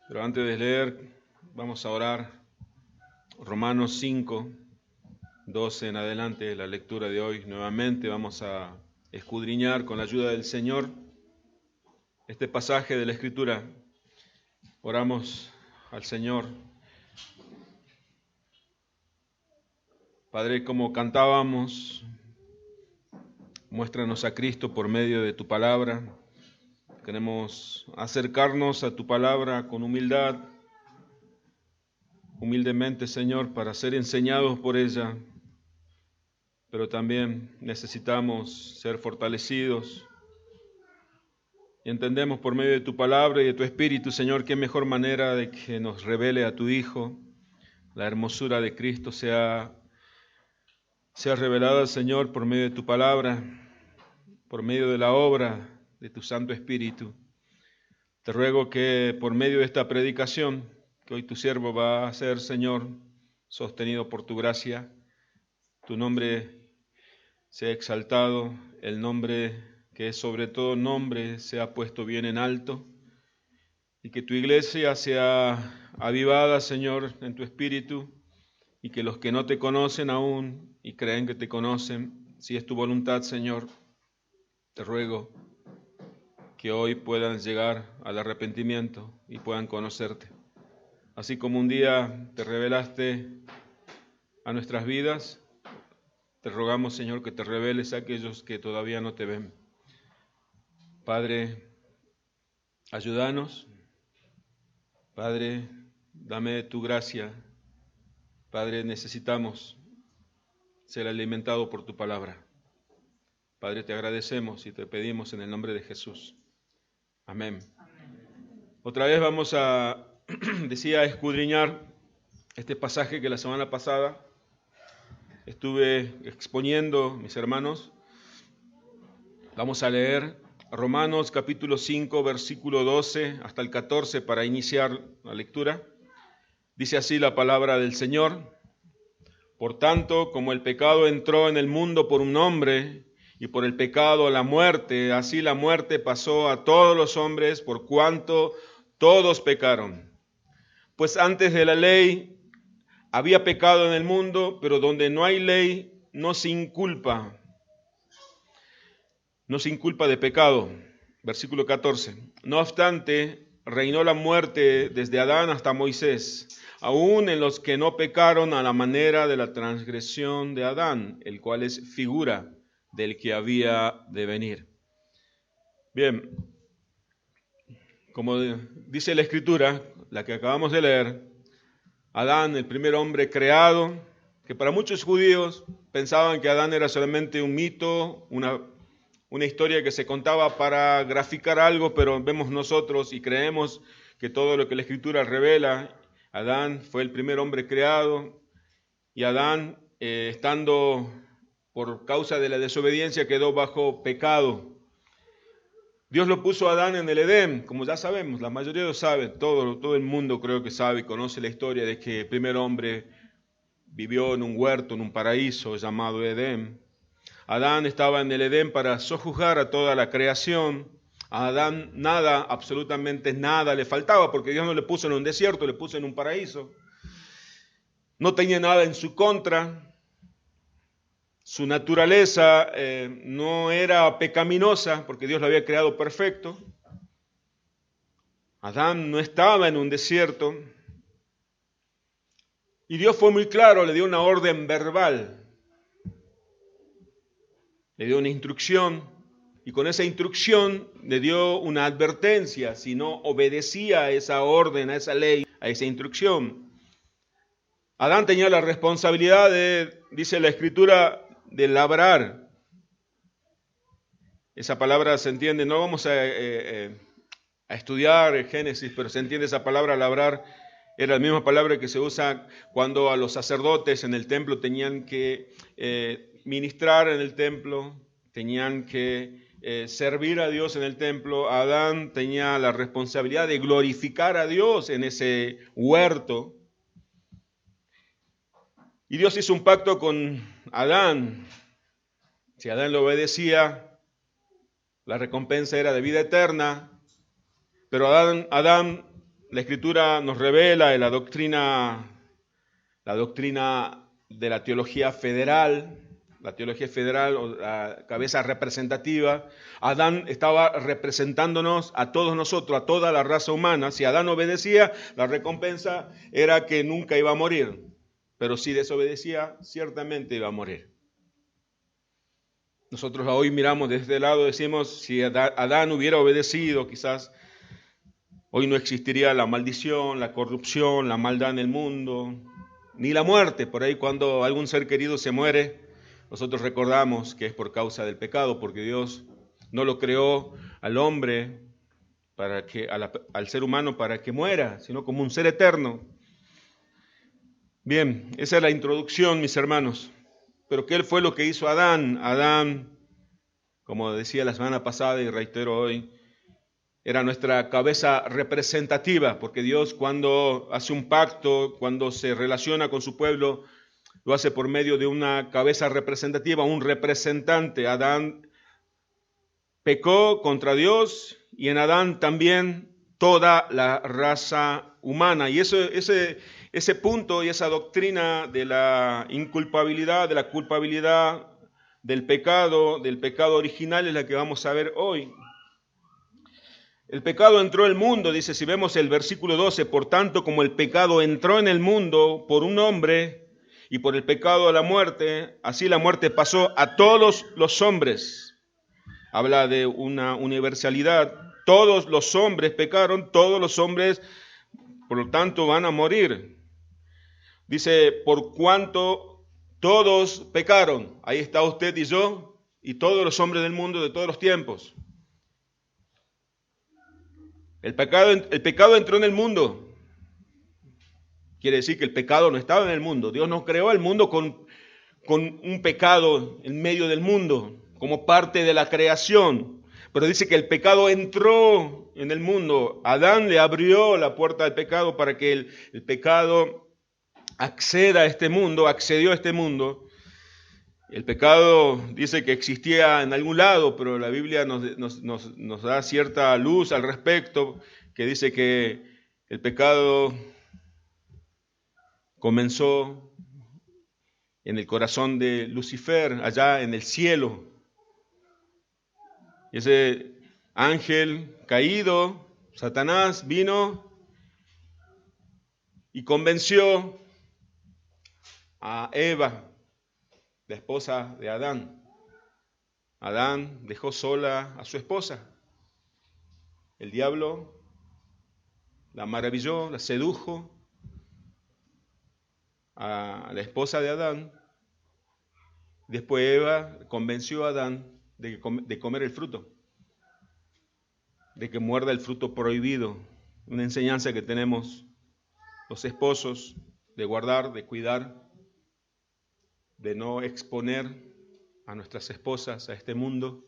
Pero antes de leer, vamos a orar. Romanos 5, 12 en adelante, la lectura de hoy. Nuevamente vamos a escudriñar con la ayuda del Señor este pasaje de la Escritura. Oramos al Señor. Padre, como cantábamos, muéstranos a Cristo por medio de tu palabra. Queremos acercarnos a tu palabra con humildemente, Señor, para ser enseñados por ella, pero también necesitamos ser fortalecidos. Y entendemos por medio de tu palabra y de tu Espíritu, Señor, qué mejor manera de que nos revele a tu Hijo, la hermosura de Cristo sea revelada, Señor, por medio de tu palabra, por medio de la obra de tu Santo Espíritu. Te ruego que por medio de esta predicación, que hoy tu siervo va a hacer, Señor, sostenido por tu gracia, tu nombre sea exaltado, el nombre que es sobre todo nombre sea puesto bien en alto, y que tu iglesia sea avivada, Señor, en tu espíritu, y que los que no te conocen aún y creen que te conocen, si es tu voluntad, Señor, te ruego que hoy puedan llegar al arrepentimiento y puedan conocerte. Así como un día te revelaste a nuestras vidas, te rogamos, Señor, que te reveles a aquellos que todavía no te ven. Padre, ayúdanos. Padre, dame tu gracia. Padre, necesitamos ser alimentados por tu palabra. Padre, te agradecemos y te pedimos en el nombre de Jesús. Amén. Otra vez vamos a, decía, escudriñar este pasaje que la semana pasada estuve exponiendo, mis hermanos. Vamos a leer Romanos capítulo 5, versículo 12 hasta el 14 para iniciar la lectura. Dice así la palabra del Señor: Por tanto, como el pecado entró en el mundo por un hombre, y por el pecado la muerte, así la muerte pasó a todos los hombres por cuanto todos pecaron. Pues antes de la ley había pecado en el mundo, pero donde no hay ley no se inculpa de pecado. Versículo 14. No obstante, reinó la muerte desde Adán hasta Moisés, aún en los que no pecaron a la manera de la transgresión de Adán, el cual es figura del que había de venir. Bien, como dice la Escritura, la que acabamos de leer, Adán, el primer hombre creado, que para muchos judíos pensaban que Adán era solamente un mito, una historia que se contaba para graficar algo, pero vemos nosotros y creemos que todo lo que la Escritura revela, Adán fue el primer hombre creado, y Adán, estando por causa de la desobediencia, quedó bajo pecado. Dios lo puso a Adán en el Edén, como ya sabemos, la mayoría lo sabe, todo el mundo creo que sabe y conoce la historia de que el primer hombre vivió en un huerto, en un paraíso llamado Edén. Adán estaba en el Edén para sojuzgar a toda la creación. A Adán nada, absolutamente nada le faltaba, porque Dios no le puso en un desierto, le puso en un paraíso. No tenía nada en su contra. Su naturaleza no era pecaminosa, porque Dios lo había creado perfecto. Adán no estaba en un desierto. Y Dios fue muy claro, le dio una orden verbal. Le dio una instrucción, y con esa instrucción le dio una advertencia si no obedecía a esa orden, a esa ley, a esa instrucción. Adán tenía la responsabilidad dice la Escritura, de labrar. Esa palabra se entiende, no vamos a estudiar el Génesis, pero se entiende esa palabra labrar. Era la misma palabra que se usa cuando a los sacerdotes en el templo tenían que ministrar en el templo, tenían que servir a Dios en el templo. Adán tenía la responsabilidad de glorificar a Dios en ese huerto. Y Dios hizo un pacto con Adán. Si Adán lo obedecía, la recompensa era de vida eterna. Pero Adán la Escritura nos revela la doctrina de la teología federal o la cabeza representativa. Adán estaba representándonos a todos nosotros, a toda la raza humana. Si Adán obedecía, la recompensa era que nunca iba a morir. Pero si desobedecía, ciertamente iba a morir. Nosotros hoy miramos desde este lado, decimos, si Adán hubiera obedecido, quizás hoy no existiría la maldición, la corrupción, la maldad en el mundo, ni la muerte. Por ahí cuando algún ser querido se muere, nosotros recordamos que es por causa del pecado, porque Dios no lo creó al hombre, al ser humano para que muera, sino como un ser eterno. Bien, esa es la introducción, mis hermanos. Pero ¿qué fue lo que hizo Adán? Adán, como decía la semana pasada y reitero hoy, era nuestra cabeza representativa, porque Dios cuando hace un pacto, cuando se relaciona con su pueblo, lo hace por medio de una cabeza representativa, un representante. Adán pecó contra Dios y en Adán también toda la raza humana. Y ese punto y esa doctrina de la inculpabilidad, de la culpabilidad, del pecado original es la que vamos a ver hoy. El pecado entró al mundo, dice, si vemos el versículo 12, por tanto como el pecado entró en el mundo por un hombre y por el pecado a la muerte, así la muerte pasó a todos los hombres. Habla de una universalidad. Todos los hombres pecaron, todos los hombres, por lo tanto, van a morir. Dice, por cuanto todos pecaron, ahí está usted y yo, y todos los hombres del mundo de todos los tiempos. El pecado entró en el mundo. Quiere decir que el pecado no estaba en el mundo. Dios no creó el mundo con un pecado en medio del mundo, como parte de la creación. Pero dice que el pecado entró en el mundo. Adán le abrió la puerta del pecado para que el pecado accedió a este mundo. El pecado dice que existía en algún lado, pero la Biblia nos da cierta luz al respecto, que dice que el pecado comenzó en el corazón de Lucifer, allá en el cielo. Y ese ángel caído, Satanás, vino y convenció a Eva, la esposa de Adán. Adán dejó sola a su esposa. El diablo la maravilló, la sedujo a la esposa de Adán. Después Eva convenció a Adán de comer el fruto, de que muerda el fruto prohibido. Una enseñanza que tenemos los esposos de guardar, de cuidar, de no exponer a nuestras esposas a este mundo,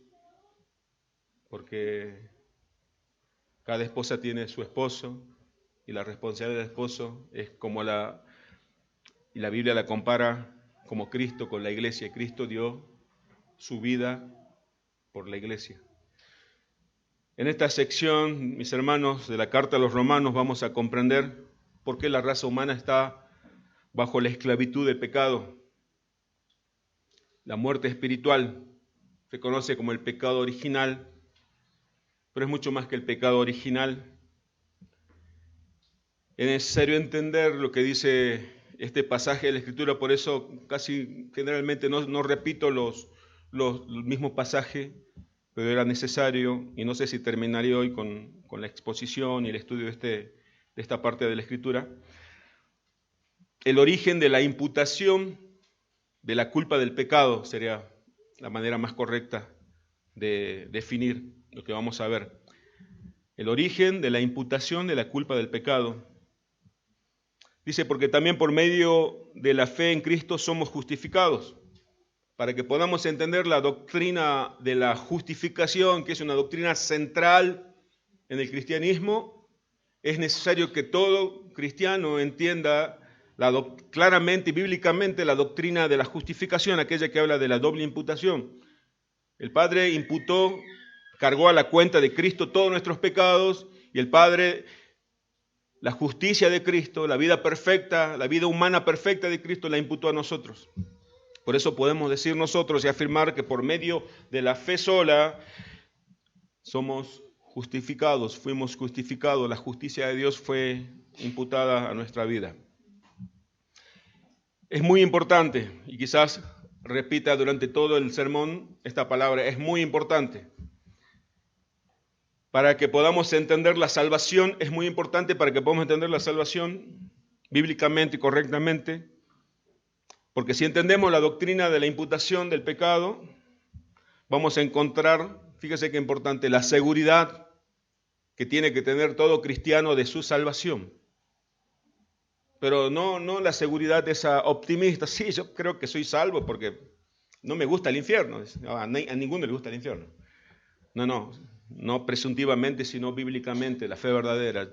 porque cada esposa tiene su esposo y la responsabilidad del esposo es como la Biblia la compara como Cristo con la iglesia. Cristo dio su vida por la iglesia. En esta sección, mis hermanos, de la carta a los romanos vamos a comprender por qué la raza humana está bajo la esclavitud del pecado. La muerte espiritual se conoce como el pecado original, pero es mucho más que el pecado original. Es necesario entender lo que dice este pasaje de la Escritura, por eso casi generalmente no repito los mismos pasajes, pero era necesario, y no sé si terminaré hoy con la exposición y el estudio de esta parte de la Escritura. El origen de la imputación de la culpa del pecado sería la manera más correcta de definir lo que vamos a ver. El origen de la imputación de la culpa del pecado. Dice, porque también por medio de la fe en Cristo somos justificados. Para que podamos entender la doctrina de la justificación, que es una doctrina central en el cristianismo, es necesario que todo cristiano entienda claramente y bíblicamente la doctrina de la justificación, aquella que habla de la doble imputación. El Padre cargó a la cuenta de Cristo todos nuestros pecados, y el Padre la justicia de Cristo, la vida perfecta, la vida humana perfecta de Cristo la imputó a nosotros. Por eso podemos decir nosotros y afirmar que por medio de la fe sola somos justificados, fuimos justificados, la justicia de Dios fue imputada a nuestra vida. Es muy importante, y quizás repita durante todo el sermón esta palabra, es muy importante. Para que podamos entender la salvación, es muy importante para que podamos entender la salvación bíblicamente y correctamente, porque si entendemos la doctrina de la imputación del pecado, vamos a encontrar, fíjese qué importante, la seguridad que tiene que tener todo cristiano de su salvación. Pero no la seguridad esa optimista, sí, yo creo que soy salvo porque no me gusta el infierno, a ninguno le gusta el infierno. No presuntivamente, sino bíblicamente, la fe verdadera.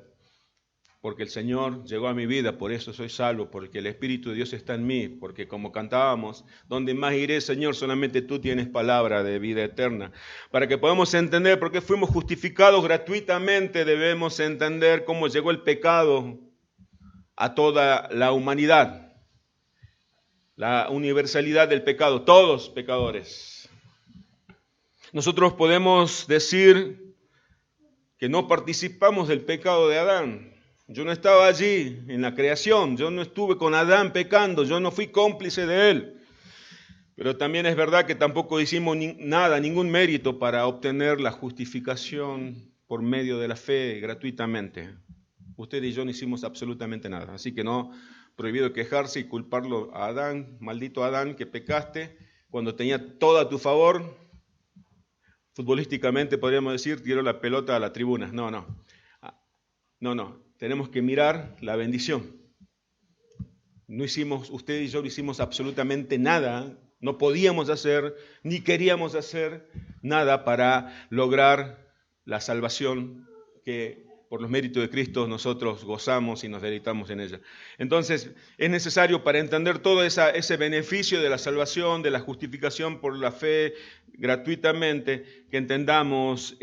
Porque el Señor llegó a mi vida, por eso soy salvo, porque el Espíritu de Dios está en mí, porque como cantábamos, donde más iré, Señor, solamente tú tienes palabra de vida eterna. Para que podamos entender por qué fuimos justificados gratuitamente, debemos entender cómo llegó el pecado a toda la humanidad. La universalidad del pecado, todos pecadores. Nosotros podemos decir que no participamos del pecado de Adán. Yo no estaba allí en la creación, yo no estuve con Adán pecando, yo no fui cómplice de él. Pero también es verdad que tampoco hicimos nada, ningún mérito para obtener la justificación por medio de la fe gratuitamente. Usted y yo no hicimos absolutamente nada, así que no, prohibido quejarse y culparlo a Adán, maldito Adán que pecaste, cuando tenía todo a tu favor. Futbolísticamente podríamos decir, tiró la pelota a la tribuna. No. Tenemos que mirar la bendición. Usted y yo no hicimos absolutamente nada, no podíamos hacer, ni queríamos hacer nada para lograr la salvación que por los méritos de Cristo nosotros gozamos y nos deleitamos en ella. Entonces, es necesario para entender todo ese beneficio de la salvación, de la justificación por la fe gratuitamente, que entendamos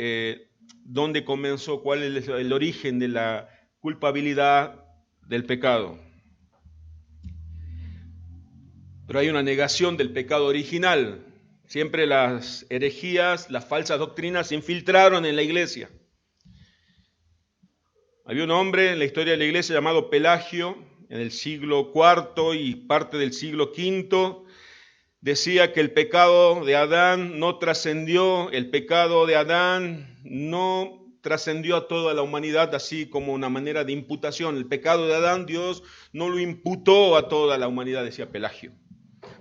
dónde comenzó, cuál es el origen de la culpabilidad del pecado. Pero hay una negación del pecado original. Siempre las herejías, las falsas doctrinas se infiltraron en la iglesia. Había un hombre en la historia de la iglesia llamado Pelagio, en el siglo IV y parte del siglo V, decía que el pecado de Adán no trascendió, el pecado de Adán no trascendió a toda la humanidad así como una manera de imputación. El pecado de Adán Dios no lo imputó a toda la humanidad, decía Pelagio.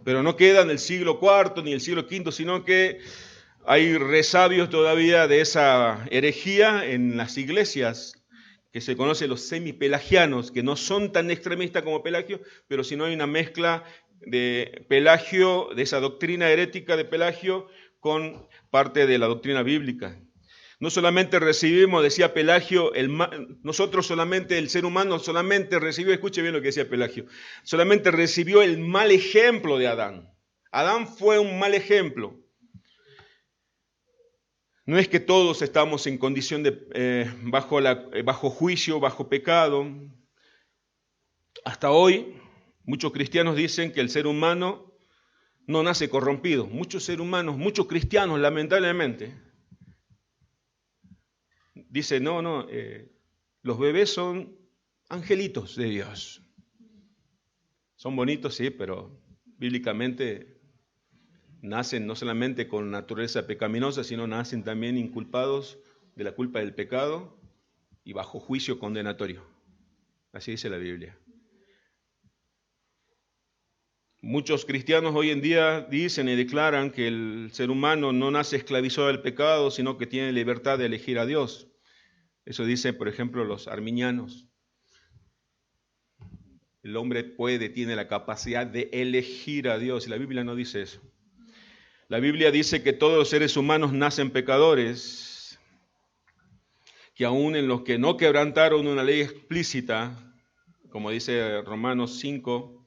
Pero no queda en el siglo IV ni el siglo V, sino que hay resabios todavía de esa herejía en las iglesias, que se conocen los semipelagianos, que no son tan extremistas como Pelagio, pero si no hay una mezcla de Pelagio, de esa doctrina herética de Pelagio, con parte de la doctrina bíblica. No solamente recibimos, decía Pelagio, nosotros solamente, el ser humano solamente recibió, escuche bien lo que decía Pelagio, solamente recibió el mal ejemplo de Adán. Adán fue un mal ejemplo. No es que todos estamos en condición de bajo juicio, bajo pecado. Hasta hoy, muchos cristianos dicen que el ser humano no nace corrompido. Muchos muchos cristianos, lamentablemente, dicen, los bebés son angelitos de Dios. Son bonitos, sí, pero bíblicamente nacen no solamente con naturaleza pecaminosa, sino nacen también inculpados de la culpa del pecado y bajo juicio condenatorio. Así dice la Biblia. Muchos cristianos hoy en día dicen y declaran que el ser humano no nace esclavizado al pecado, sino que tiene libertad de elegir a Dios. Eso dicen, por ejemplo, los arminianos. El hombre tiene la capacidad de elegir a Dios, y la Biblia no dice eso. La Biblia dice que todos los seres humanos nacen pecadores, que aún en los que no quebrantaron una ley explícita, como dice Romanos 5,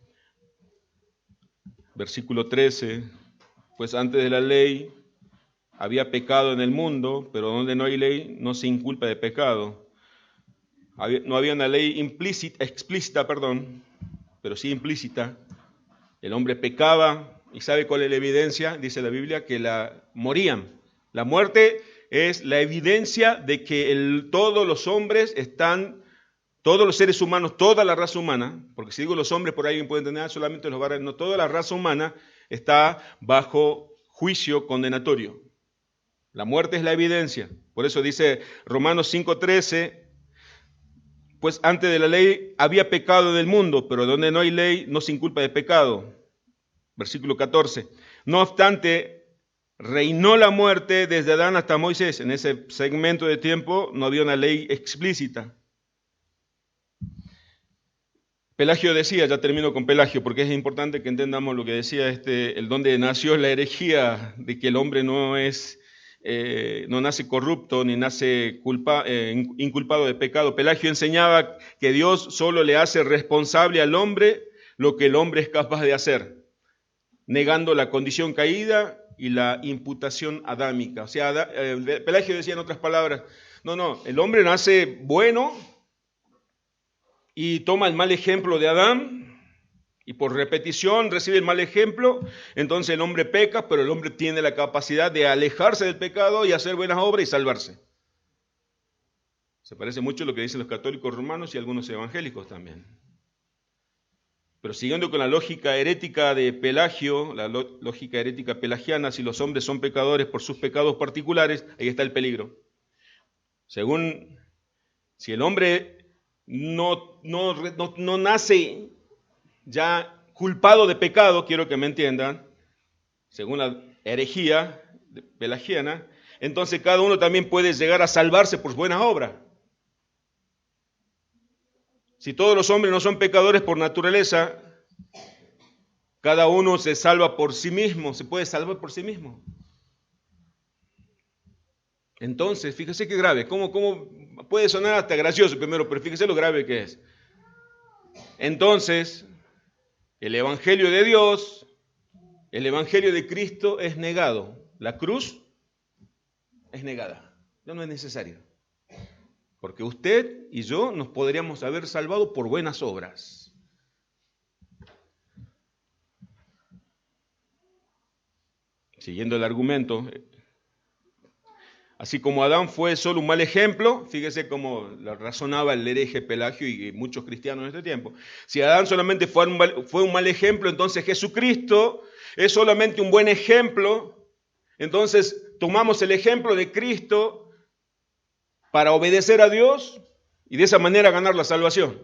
versículo 13, pues antes de la ley había pecado en el mundo, pero donde no hay ley no se inculpa de pecado. No había una ley explícita, pero sí implícita. El hombre pecaba, y ¿sabe cuál es la evidencia? Dice la Biblia que morían. La muerte es la evidencia de que todos los hombres todos los seres humanos, toda la raza humana, porque si digo los hombres, por ahí alguien puede entender solamente los varones, no, toda la raza humana está bajo juicio condenatorio. La muerte es la evidencia. Por eso dice Romanos 5:13, pues antes de la ley había pecado en el mundo, pero donde no hay ley no se inculpa de pecado. Versículo 14. No obstante, reinó la muerte desde Adán hasta Moisés. En ese segmento de tiempo no había una ley explícita. Pelagio decía, ya termino con Pelagio, porque es importante que entendamos lo que decía el donde nació la herejía de que el hombre no nace corrupto ni nace inculpado de pecado. Pelagio enseñaba que Dios solo le hace responsable al hombre lo que el hombre es capaz de hacer, negando la condición caída y la imputación adámica. O sea, Pelagio decía en otras palabras, no, el hombre nace bueno y toma el mal ejemplo de Adán, y por repetición recibe el mal ejemplo, entonces el hombre peca, pero el hombre tiene la capacidad de alejarse del pecado y hacer buenas obras y salvarse. Se parece mucho a lo que dicen los católicos romanos y algunos evangélicos también. Pero siguiendo con la lógica herética de Pelagio, la lógica herética pelagiana, si los hombres son pecadores por sus pecados particulares, ahí está el peligro. Si el hombre no nace ya culpado de pecado, quiero que me entiendan, según la herejía pelagiana, entonces cada uno también puede llegar a salvarse por buenas obras. Si todos los hombres no son pecadores por naturaleza, cada uno se salva por sí mismo, se puede salvar por sí mismo. Entonces, fíjese qué grave, cómo puede sonar hasta gracioso primero, pero fíjese lo grave que es. Entonces, el Evangelio de Dios, el Evangelio de Cristo es negado. La cruz es negada. Ya no es necesario. Porque usted y yo nos podríamos haber salvado por buenas obras. Siguiendo el argumento, así como Adán fue solo un mal ejemplo, fíjese cómo lo razonaba el hereje Pelagio y muchos cristianos en este tiempo. Si Adán solamente fue un mal ejemplo, entonces Jesucristo es solamente un buen ejemplo. Entonces tomamos el ejemplo de Cristo para obedecer a Dios y de esa manera ganar la salvación.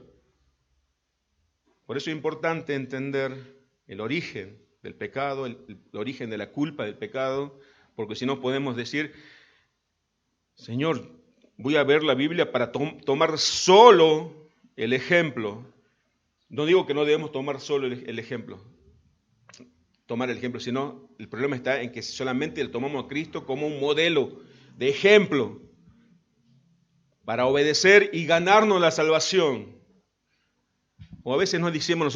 Por eso es importante entender el origen del pecado, el origen de la culpa del pecado, porque si no podemos decir, Señor, voy a ver la Biblia para tomar solo el ejemplo. No digo que no debemos tomar solo el ejemplo, sino el problema está en que solamente le tomamos a Cristo como un modelo de ejemplo para obedecer y ganarnos la salvación. O a veces no decimos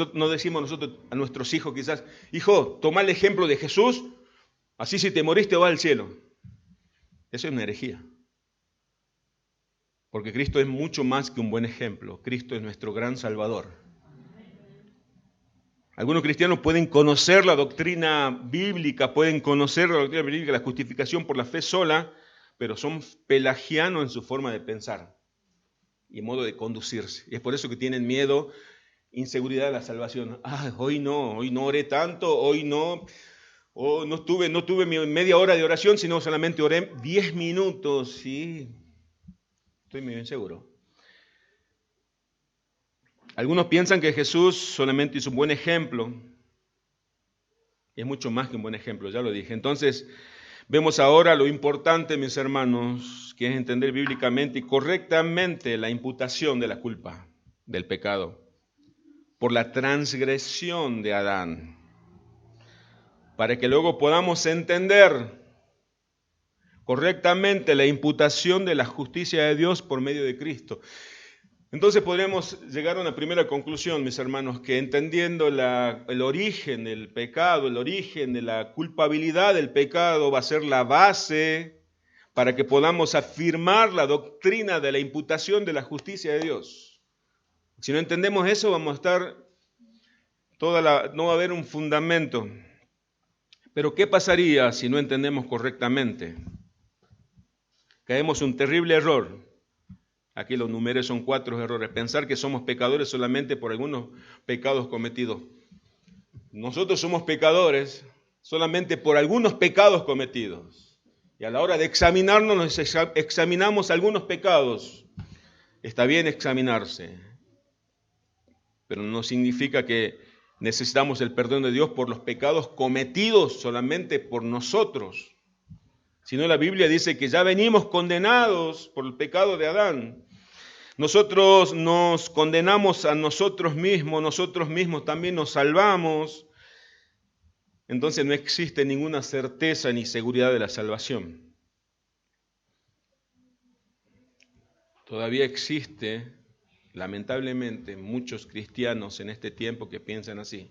nosotros a nuestros hijos quizás, hijo, toma el ejemplo de Jesús, así si te moriste vas al cielo. Eso es una herejía. Porque Cristo es mucho más que un buen ejemplo. Cristo es nuestro gran Salvador. Algunos cristianos pueden conocer la doctrina bíblica, la justificación por la fe sola, pero son pelagianos en su forma de pensar y modo de conducirse. Y es por eso que tienen miedo, inseguridad de la salvación. Hoy no oré tanto, hoy no tuve mi media hora de oración, sino solamente oré 10 minutos, sí. Estoy muy inseguro. Algunos piensan que Jesús solamente hizo un buen ejemplo. Y es mucho más que un buen ejemplo, ya lo dije. Entonces, vemos ahora lo importante, mis hermanos, que es entender bíblicamente y correctamente la imputación de la culpa, del pecado, por la transgresión de Adán, para que luego podamos entender correctamente la imputación de la justicia de Dios por medio de Cristo. Entonces podremos llegar a una primera conclusión, mis hermanos, que entendiendo el origen del pecado, el origen de la culpabilidad del pecado, va a ser la base para que podamos afirmar la doctrina de la imputación de la justicia de Dios. Si no entendemos eso, vamos a estar no va a haber un fundamento. Pero ¿qué pasaría si no entendemos correctamente? Caemos en un terrible error. Aquí los números son 4 errores. Pensar que somos pecadores solamente por algunos pecados cometidos. Nosotros somos pecadores solamente por algunos pecados cometidos. Y a la hora de examinarnos, nos examinamos algunos pecados. Está bien examinarse, pero no significa que necesitamos el perdón de Dios por los pecados cometidos solamente por nosotros. Sino la Biblia dice que ya venimos condenados por el pecado de Adán. Nosotros nos condenamos a nosotros mismos también nos salvamos. Entonces no existe ninguna certeza ni seguridad de la salvación. Todavía existe, lamentablemente, muchos cristianos en este tiempo que piensan así.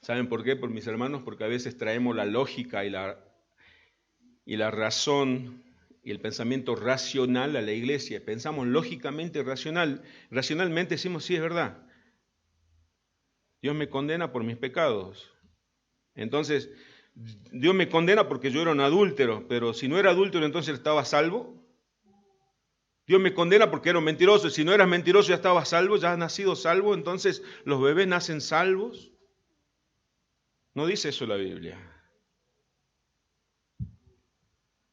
¿Saben por qué? Por mis hermanos, porque a veces traemos la lógica y la razón y el pensamiento racional a la iglesia. Pensamos lógicamente racionalmente decimos, sí, es verdad. Dios me condena por mis pecados. Entonces, Dios me condena porque yo era un adúltero, pero si no era adúltero, entonces estaba salvo. Dios me condena porque era un mentiroso. Si no eras mentiroso, ya estabas salvo, ya has nacido salvo, entonces los bebés nacen salvos. No dice eso la Biblia.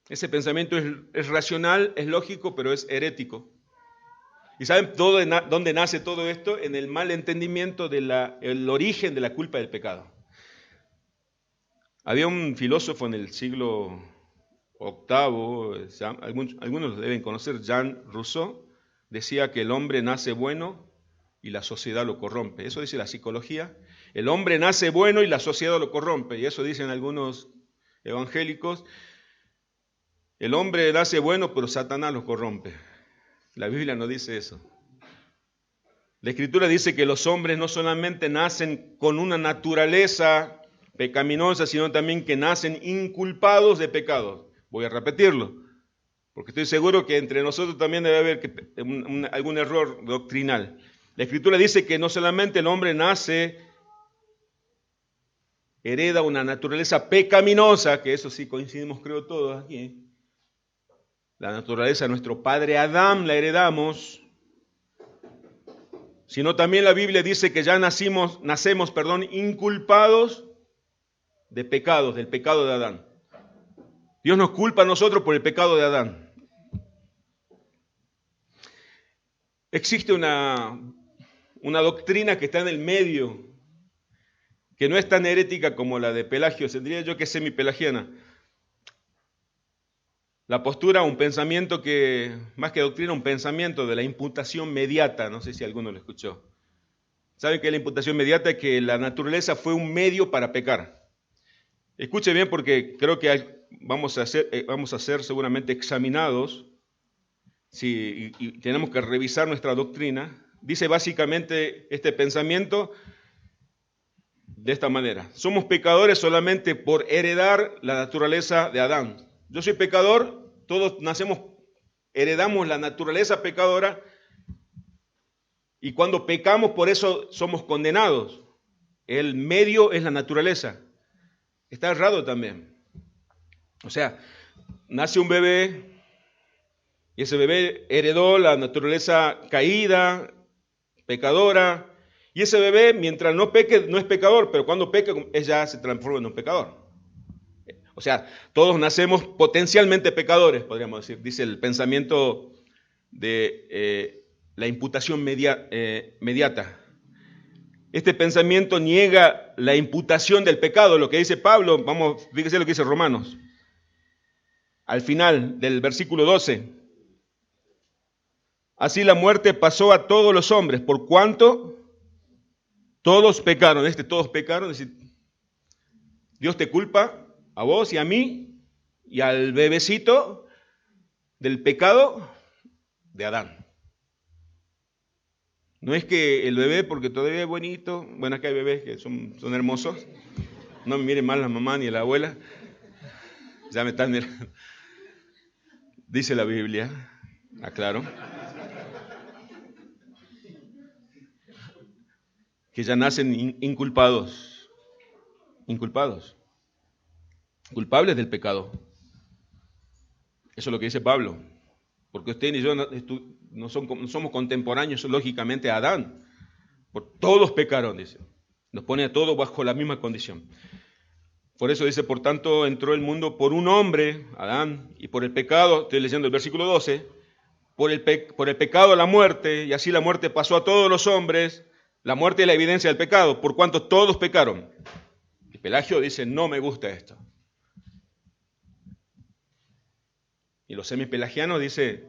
Ese pensamiento es racional, es lógico, pero es herético. ¿Y saben dónde nace todo esto? En el mal entendimiento del origen de la culpa del pecado. Había un filósofo en el siglo VIII, algunos lo deben conocer, Jean Rousseau, decía que el hombre nace bueno y la sociedad lo corrompe. Eso dice la psicología. El hombre nace bueno y la sociedad lo corrompe. Y eso dicen algunos evangélicos. El hombre nace bueno, pero Satanás lo corrompe. La Biblia no dice eso. La Escritura dice que los hombres no solamente nacen con una naturaleza pecaminosa, sino también que nacen inculpados de pecados. Voy a repetirlo, porque estoy seguro que entre nosotros también debe haber algún error doctrinal. La Escritura dice que no solamente el hombre hereda una naturaleza pecaminosa, que eso sí coincidimos creo todos aquí. La naturaleza de nuestro padre Adán la heredamos, sino también la Biblia dice que ya nacemos, inculpados de pecados, del pecado de Adán. Dios nos culpa a nosotros por el pecado de Adán. Existe una doctrina que está en el medio, que no es tan herética como la de Pelagio, tendría yo que ser semi-pelagiana. La postura, un pensamiento que, más que doctrina, un pensamiento de la imputación mediata, no sé si alguno lo escuchó. ¿Saben qué es la imputación mediata? Es que la naturaleza fue un medio para pecar. Escuche bien porque creo que vamos a ser seguramente examinados y tenemos que revisar nuestra doctrina. Dice básicamente este pensamiento de esta manera. Somos pecadores solamente por heredar la naturaleza de Adán. Yo soy pecador, todos heredamos la naturaleza pecadora y cuando pecamos por eso somos condenados. El medio es la naturaleza. Está errado también. O sea, nace un bebé y ese bebé heredó la naturaleza caída, pecadora, y ese bebé mientras no peque no es pecador, pero cuando peca ya se transforma en un pecador. O sea, todos nacemos potencialmente pecadores, podríamos decir, dice el pensamiento de la imputación mediata. Este pensamiento niega la imputación del pecado, lo que dice Pablo, fíjese lo que dice Romanos, al final del versículo 12. Así la muerte pasó a todos los hombres, por cuanto todos pecaron. Todos pecaron, es decir, Dios te culpa a vos y a mí y al bebecito del pecado de Adán. No es que el bebé, porque todavía es bonito, bueno, acá hay bebés que son hermosos, no me miren mal la mamá ni la abuela, Ya me están mirando. Dice la Biblia, aclaro, que ya nacen inculpados, culpables del pecado. Eso es lo que dice Pablo. Porque usted y yo no somos contemporáneos, lógicamente, a Adán. Todos pecaron, dice. Nos pone a todos bajo la misma condición. Por eso dice, por tanto, entró el mundo por un hombre, Adán, y por el pecado, estoy leyendo el versículo 12, por el pecado la muerte, y así la muerte pasó a todos los hombres. La muerte es la evidencia del pecado, por cuanto todos pecaron. Y Pelagio dice, no me gusta esto. Y los semipelagianos dice,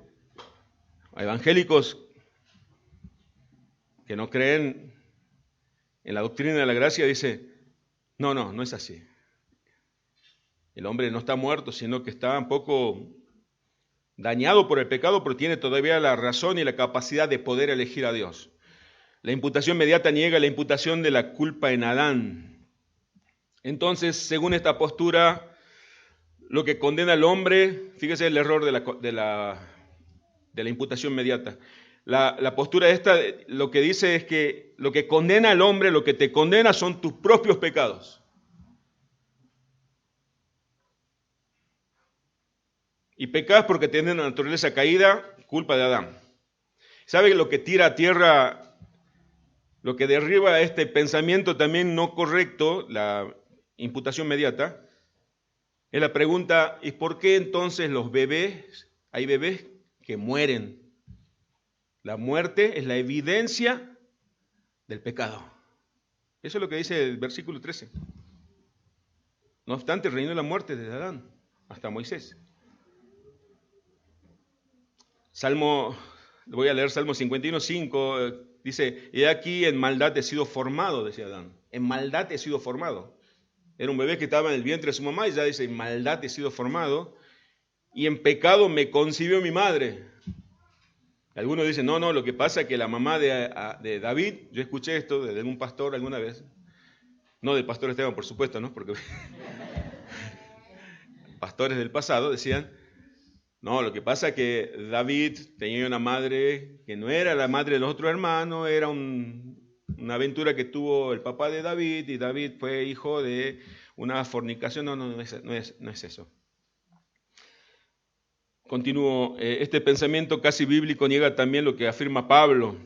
evangélicos que no creen en la doctrina de la gracia, dice, no es así. El hombre no está muerto, sino que está un poco dañado por el pecado, pero tiene todavía la razón y la capacidad de poder elegir a Dios. La imputación inmediata niega la imputación de la culpa en Adán. Entonces, según esta postura, lo que condena al hombre, fíjese el error de la imputación inmediata. La postura esta lo que dice es que lo que condena al hombre, lo que te condena son tus propios pecados. Y pecas porque tienes una naturaleza caída, culpa de Adán. ¿Sabe lo que tira a tierra, lo que derriba este pensamiento también no correcto, la imputación inmediata? Es la pregunta, ¿y por qué entonces hay bebés que mueren? La muerte es la evidencia del pecado. Eso es lo que dice el versículo 13. No obstante, reinó la muerte desde Adán hasta Moisés. Voy a leer Salmo 51:5, dice, he aquí en maldad he sido formado, decía Adán. En maldad he sido formado. Era un bebé que estaba en el vientre de su mamá y ya dice, en maldad he sido formado y en pecado me concibió mi madre. Algunos dicen, no, lo que pasa es que la mamá de David, yo escuché esto de un pastor alguna vez, no del pastor Esteban, por supuesto, ¿no? Porque pastores del pasado decían, no, lo que pasa es que David tenía una madre que no era la madre de los otros hermanos, era una aventura que tuvo el papá de David, y David fue hijo de una fornicación. No es eso. Continúo, este pensamiento casi bíblico niega también lo que afirma Pablo,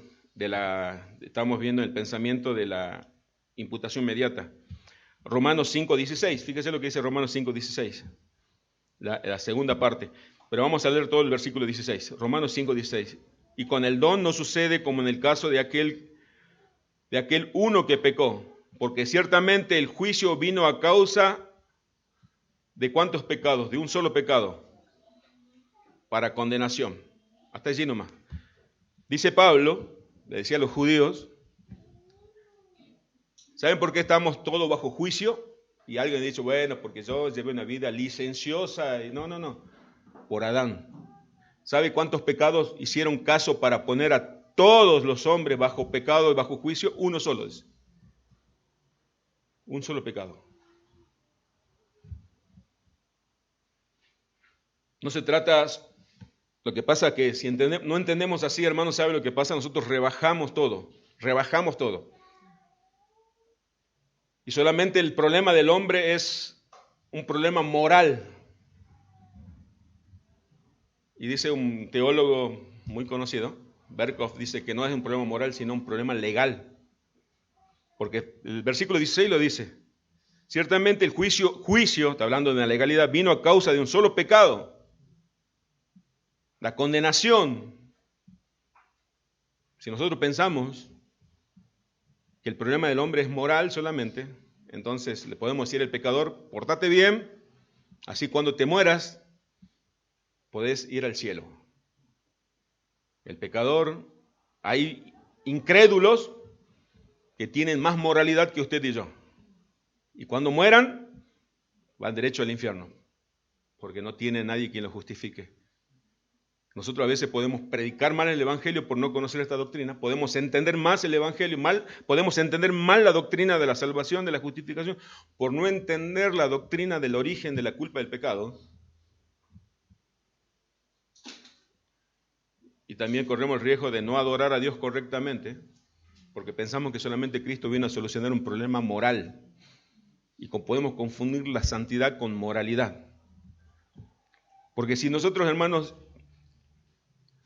estamos viendo el pensamiento de la imputación inmediata. Romanos 5:16, fíjese lo que dice Romanos 5:16, la segunda parte, pero vamos a leer todo el versículo 16, Romanos 5:16. Y con el don no sucede como en el caso de aquel uno que pecó, porque ciertamente el juicio vino a causa de ¿cuántos pecados? De un solo pecado, para condenación. Hasta allí nomás. Dice Pablo, le decía a los judíos, ¿saben por qué estamos todos bajo juicio? Y alguien ha dicho, bueno, porque yo llevé una vida licenciosa. No, por Adán. ¿Sabe cuántos pecados hicieron caso para poner a todos los hombres bajo pecado y bajo juicio? Uno solo es. Un solo pecado. No se trata. Lo que pasa es que si no entendemos así, hermanos, ¿sabe lo que pasa? Nosotros rebajamos todo. Y solamente el problema del hombre es un problema moral. Y dice un teólogo muy conocido, Berkhoff, dice que no es un problema moral, sino un problema legal. Porque el versículo 16 lo dice. Ciertamente el juicio, está hablando de la legalidad, vino a causa de un solo pecado. La condenación. Si nosotros pensamos que el problema del hombre es moral solamente, entonces le podemos decir al pecador, pórtate bien, así cuando te mueras, podés ir al cielo. El pecador, hay incrédulos que tienen más moralidad que usted y yo. Y cuando mueran, van derecho al infierno, porque no tiene nadie quien los justifique. Nosotros a veces podemos predicar mal el Evangelio por no conocer esta doctrina, podemos entender más el Evangelio mal, podemos entender mal la doctrina de la salvación, de la justificación, por no entender la doctrina del origen de la culpa del pecado. Y también corremos el riesgo de no adorar a Dios correctamente, porque pensamos que solamente Cristo viene a solucionar un problema moral, y podemos confundir la santidad con moralidad. Porque si nosotros, hermanos,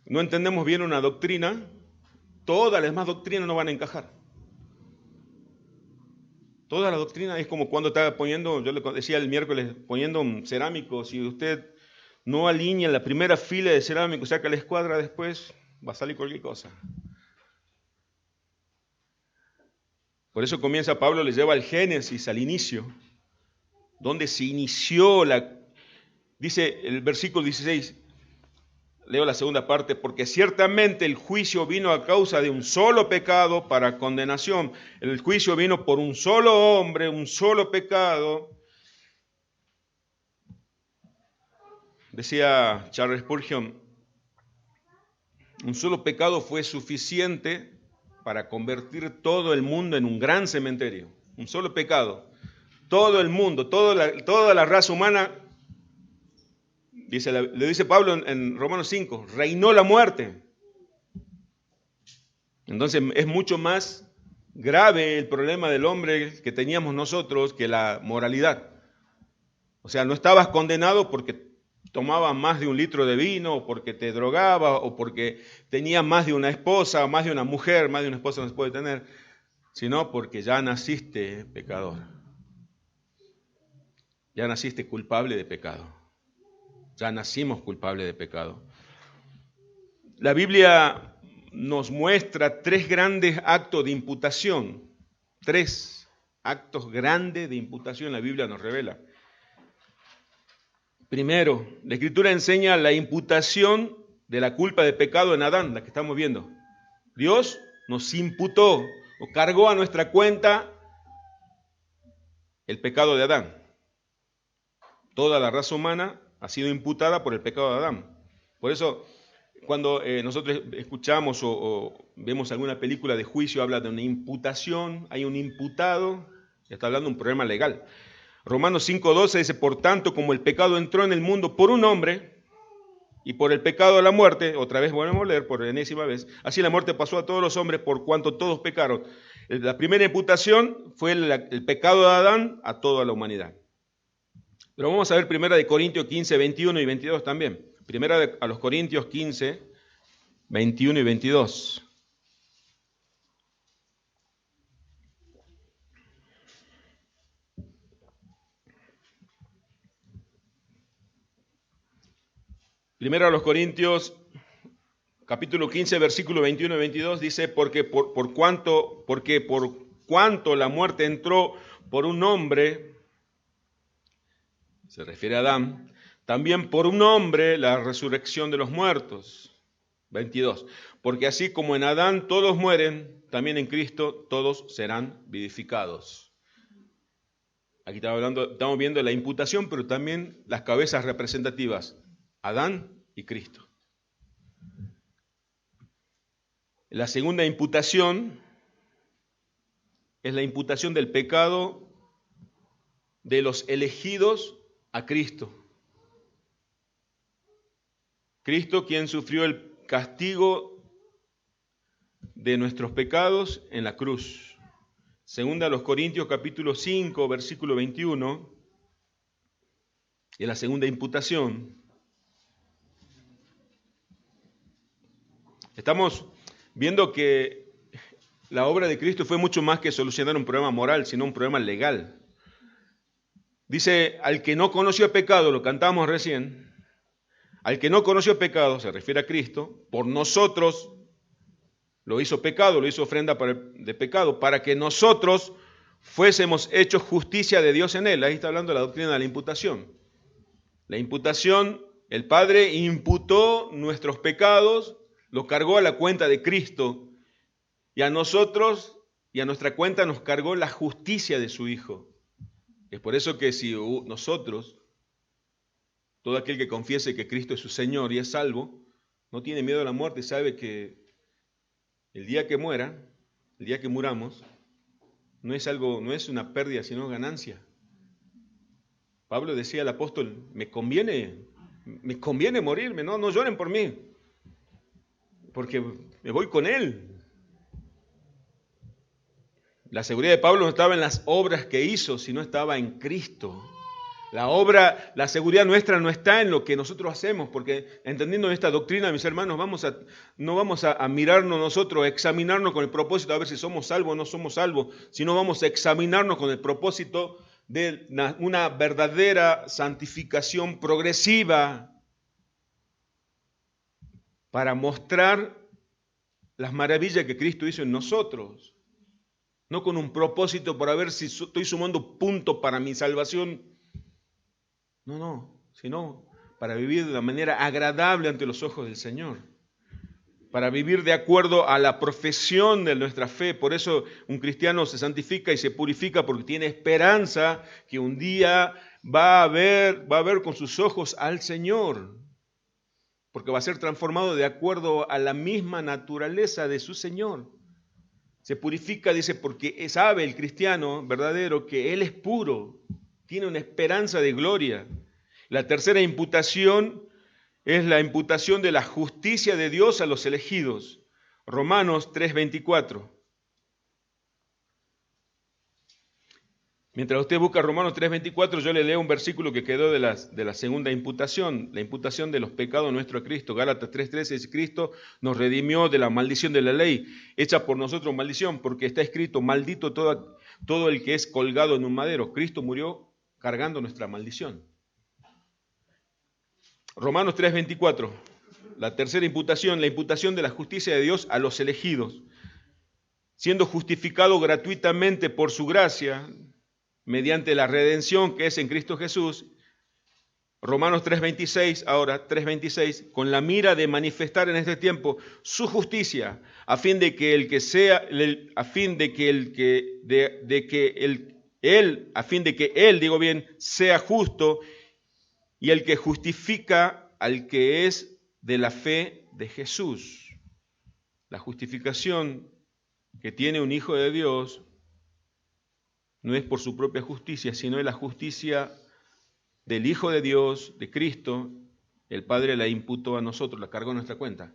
no entendemos bien una doctrina, todas las demás doctrinas no van a encajar. Toda la doctrina es como cuando estaba poniendo, yo le decía el miércoles, poniendo un cerámico, si usted no alinea la primera fila de cerámico, saca la escuadra después, va a salir cualquier cosa. Por eso comienza Pablo, le lleva al Génesis, al inicio, donde se inició dice el versículo 16, leo la segunda parte, porque ciertamente el juicio vino a causa de un solo pecado para condenación. El juicio vino por un solo hombre, un solo pecado. Decía Charles Spurgeon, un solo pecado fue suficiente para convertir todo el mundo en un gran cementerio. Un solo pecado. Todo el mundo, toda la raza humana, le dice Pablo en Romanos 5, reinó la muerte. Entonces es mucho más grave el problema del hombre que teníamos nosotros que la moralidad. O sea, no estabas condenado porque tomabas más de 1 litro de vino, o porque te drogaba, o porque tenías más de una esposa, o más de una mujer, más de una esposa no se puede tener, sino porque ya naciste pecador. Ya naciste culpable de pecado. Ya nacimos culpables de pecado. La Biblia nos muestra 3 grandes actos de imputación. 3 actos grandes de imputación la Biblia nos revela. Primero, la Escritura enseña la imputación de la culpa de pecado en Adán, la que estamos viendo. Dios nos imputó o cargó a nuestra cuenta el pecado de Adán. Toda la raza humana ha sido imputada por el pecado de Adán. Por eso, cuando nosotros escuchamos o vemos alguna película de juicio, habla de una imputación, hay un imputado, está hablando de un problema legal. Romanos 5:12 dice, por tanto, como el pecado entró en el mundo por un hombre, y por el pecado de la muerte, otra vez volvemos a leer por enésima vez, así la muerte pasó a todos los hombres por cuanto todos pecaron. La primera imputación fue el pecado de Adán a toda la humanidad. Pero vamos a ver 1 Corintios 15, 21 y 22 también. 1 Corintios 15, 21 y 22. Primero a los Corintios, capítulo 15, versículo 21 y 22, dice, porque por cuanto la muerte entró por un hombre, se refiere a Adán, también por un hombre la resurrección de los muertos. 22. Porque así como en Adán todos mueren, también en Cristo todos serán vivificados. Aquí estamos viendo la imputación, pero también las cabezas representativas, Adán y Cristo. La segunda imputación es la imputación del pecado de los elegidos a Cristo. Cristo, quien sufrió el castigo de nuestros pecados en la cruz. Segunda a los Corintios capítulo 5, versículo 21, y la segunda imputación. Estamos viendo que la obra de Cristo fue mucho más que solucionar un problema moral, sino un problema legal. Dice, al que no conoció pecado, lo cantamos recién, al que no conoció pecado, se refiere a Cristo, por nosotros lo hizo pecado, lo hizo ofrenda de pecado, para que nosotros fuésemos hechos justicia de Dios en él. Ahí está hablando de la doctrina de la imputación. La imputación, el Padre imputó nuestros pecados, lo cargó a la cuenta de Cristo, y a nosotros y a nuestra cuenta nos cargó la justicia de su Hijo. Es por eso que si nosotros, todo aquel que confiese que Cristo es su Señor y es salvo, no tiene miedo a la muerte, sabe que el día que muera, el día que muramos, no es una pérdida, sino ganancia. Pablo decía al apóstol, me conviene morirme, no lloren por mí, porque me voy con él. La seguridad de Pablo no estaba en las obras que hizo, sino estaba en Cristo. La seguridad nuestra no está en lo que nosotros hacemos, porque entendiendo esta doctrina, mis hermanos, no vamos a mirarnos nosotros, a examinarnos con el propósito de ver si somos salvos o no somos salvos, sino vamos a examinarnos con el propósito de una verdadera santificación progresiva para mostrar las maravillas que Cristo hizo en nosotros. No con un propósito para ver si estoy sumando puntos para mi salvación. No, sino para vivir de una manera agradable ante los ojos del Señor. Para vivir de acuerdo a la profesión de nuestra fe. Por eso un cristiano se santifica y se purifica porque tiene esperanza que un día va a ver con sus ojos al Señor. Porque va a ser transformado de acuerdo a la misma naturaleza de su Señor. Se purifica, dice, porque sabe el cristiano verdadero que él es puro, tiene una esperanza de gloria. La tercera imputación es la imputación de la justicia de Dios a los elegidos. Romanos 3:24. Mientras usted busca Romanos 3:24, yo le leo un versículo que quedó de la segunda imputación, la imputación de los pecados nuestros a Cristo. Gálatas 3:13 dice, Cristo nos redimió de la maldición de la ley, hecha por nosotros maldición, porque está escrito, maldito todo el que es colgado en un madero. Cristo murió cargando nuestra maldición. Romanos 3:24, la tercera imputación, la imputación de la justicia de Dios a los elegidos. Siendo justificado gratuitamente por su gracia, mediante la redención que es en Cristo Jesús, Romanos 3:26, ahora 3:26, con la mira de manifestar en este tiempo su justicia, a fin de que él, sea justo y el que justifica al que es de la fe de Jesús. La justificación que tiene un hijo de Dios no es por su propia justicia, sino es la justicia del Hijo de Dios, de Cristo. El Padre la imputó a nosotros, la cargó en nuestra cuenta.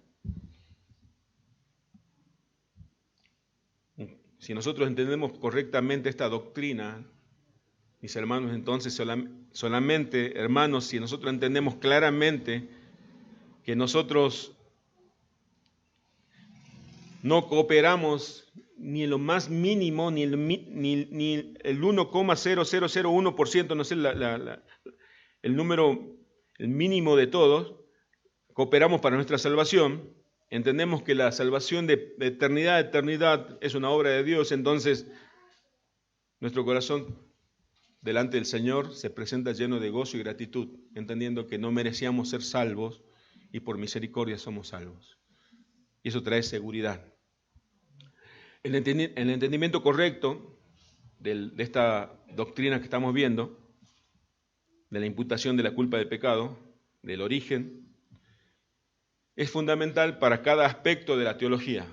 Si nosotros entendemos correctamente esta doctrina, mis hermanos, entonces solamente, hermanos, si nosotros entendemos claramente que nosotros no cooperamos ni en lo más mínimo, ni el 1,0001%, no sé el número, el mínimo de todos, cooperamos para nuestra salvación, entendemos que la salvación de eternidad a eternidad es una obra de Dios, entonces nuestro corazón delante del Señor se presenta lleno de gozo y gratitud, entendiendo que no merecíamos ser salvos y por misericordia somos salvos. Y eso trae seguridad. El entendimiento correcto de esta doctrina que estamos viendo, de la imputación de la culpa del pecado, del origen, es fundamental para cada aspecto de la teología.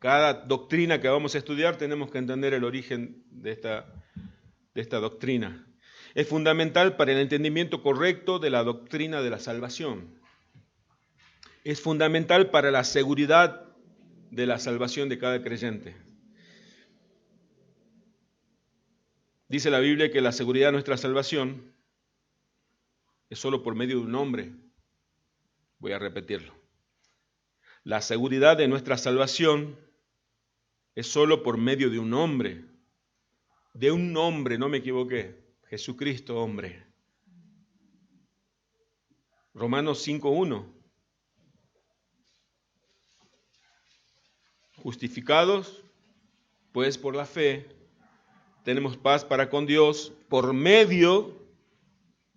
Cada doctrina que vamos a estudiar tenemos que entender el origen de esta doctrina. Es fundamental para el entendimiento correcto de la doctrina de la salvación. Es fundamental para la seguridad de la salvación de cada creyente. Dice la Biblia que la seguridad de nuestra salvación es solo por medio de un hombre. Voy a repetirlo. La seguridad de nuestra salvación es solo por medio de un hombre. De un hombre, no me equivoqué. Jesucristo, hombre. Romanos 5:1. Justificados, pues por la fe, tenemos paz para con Dios por medio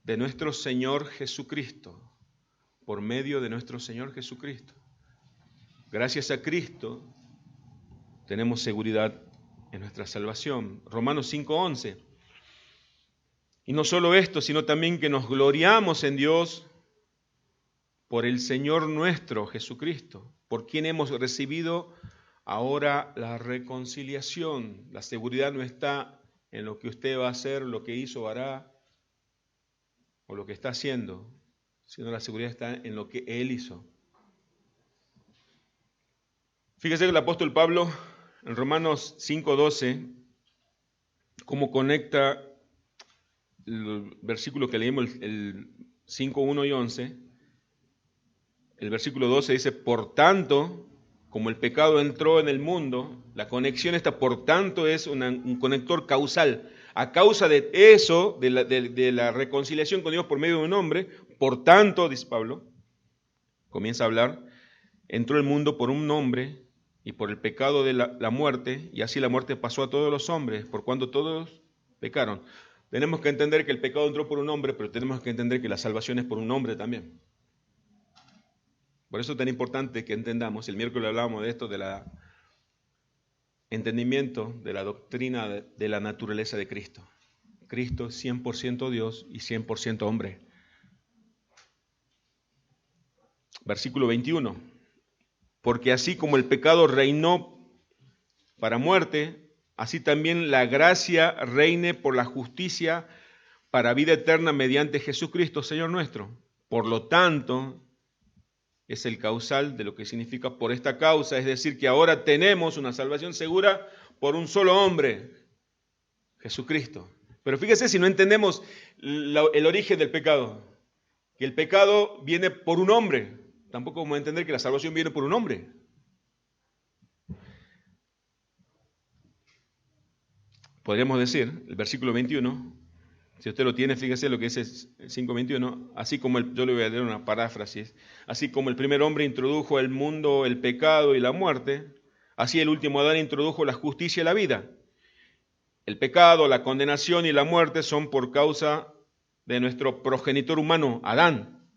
de nuestro Señor Jesucristo. Por medio de nuestro Señor Jesucristo. Gracias a Cristo tenemos seguridad en nuestra salvación. Romanos 5:11. Y no solo esto, sino también que nos gloriamos en Dios por el Señor nuestro Jesucristo, por quien hemos recibido ahora la reconciliación. La seguridad no está en lo que usted va a hacer, lo que hizo o hará, o lo que está haciendo, sino la seguridad está en lo que Él hizo. Fíjese que el apóstol Pablo, en Romanos 5:12, cómo conecta el versículo que leímos, el 5:1 y 11. El versículo 12 dice, por tanto, como el pecado entró en el mundo, la conexión esta, por tanto, es un conector causal. A causa de eso, de la reconciliación con Dios por medio de un hombre, por tanto, dice Pablo, comienza a hablar, entró el mundo por un hombre y por el pecado de la muerte, y así la muerte pasó a todos los hombres, por cuanto todos pecaron. Tenemos que entender que el pecado entró por un hombre, pero tenemos que entender que la salvación es por un hombre también. Por eso es tan importante que entendamos, el miércoles hablábamos de esto, del entendimiento de la doctrina de la naturaleza de Cristo. Cristo es 100% Dios y 100% hombre. Versículo 21. Porque así como el pecado reinó para muerte, así también la gracia reine por la justicia para vida eterna mediante Jesucristo, Señor nuestro. Por lo tanto, es el causal de lo que significa por esta causa, es decir, que ahora tenemos una salvación segura por un solo hombre, Jesucristo. Pero fíjese si no entendemos el origen del pecado, que el pecado viene por un hombre, tampoco vamos a entender que la salvación viene por un hombre. Podríamos decir, el versículo 21, si usted lo tiene, fíjese lo que dice el 5:21, así como yo le voy a leer una paráfrasis, así como el primer hombre introdujo al mundo el pecado y la muerte, así el último Adán introdujo la justicia y la vida. El pecado, la condenación y la muerte son por causa de nuestro progenitor humano, Adán.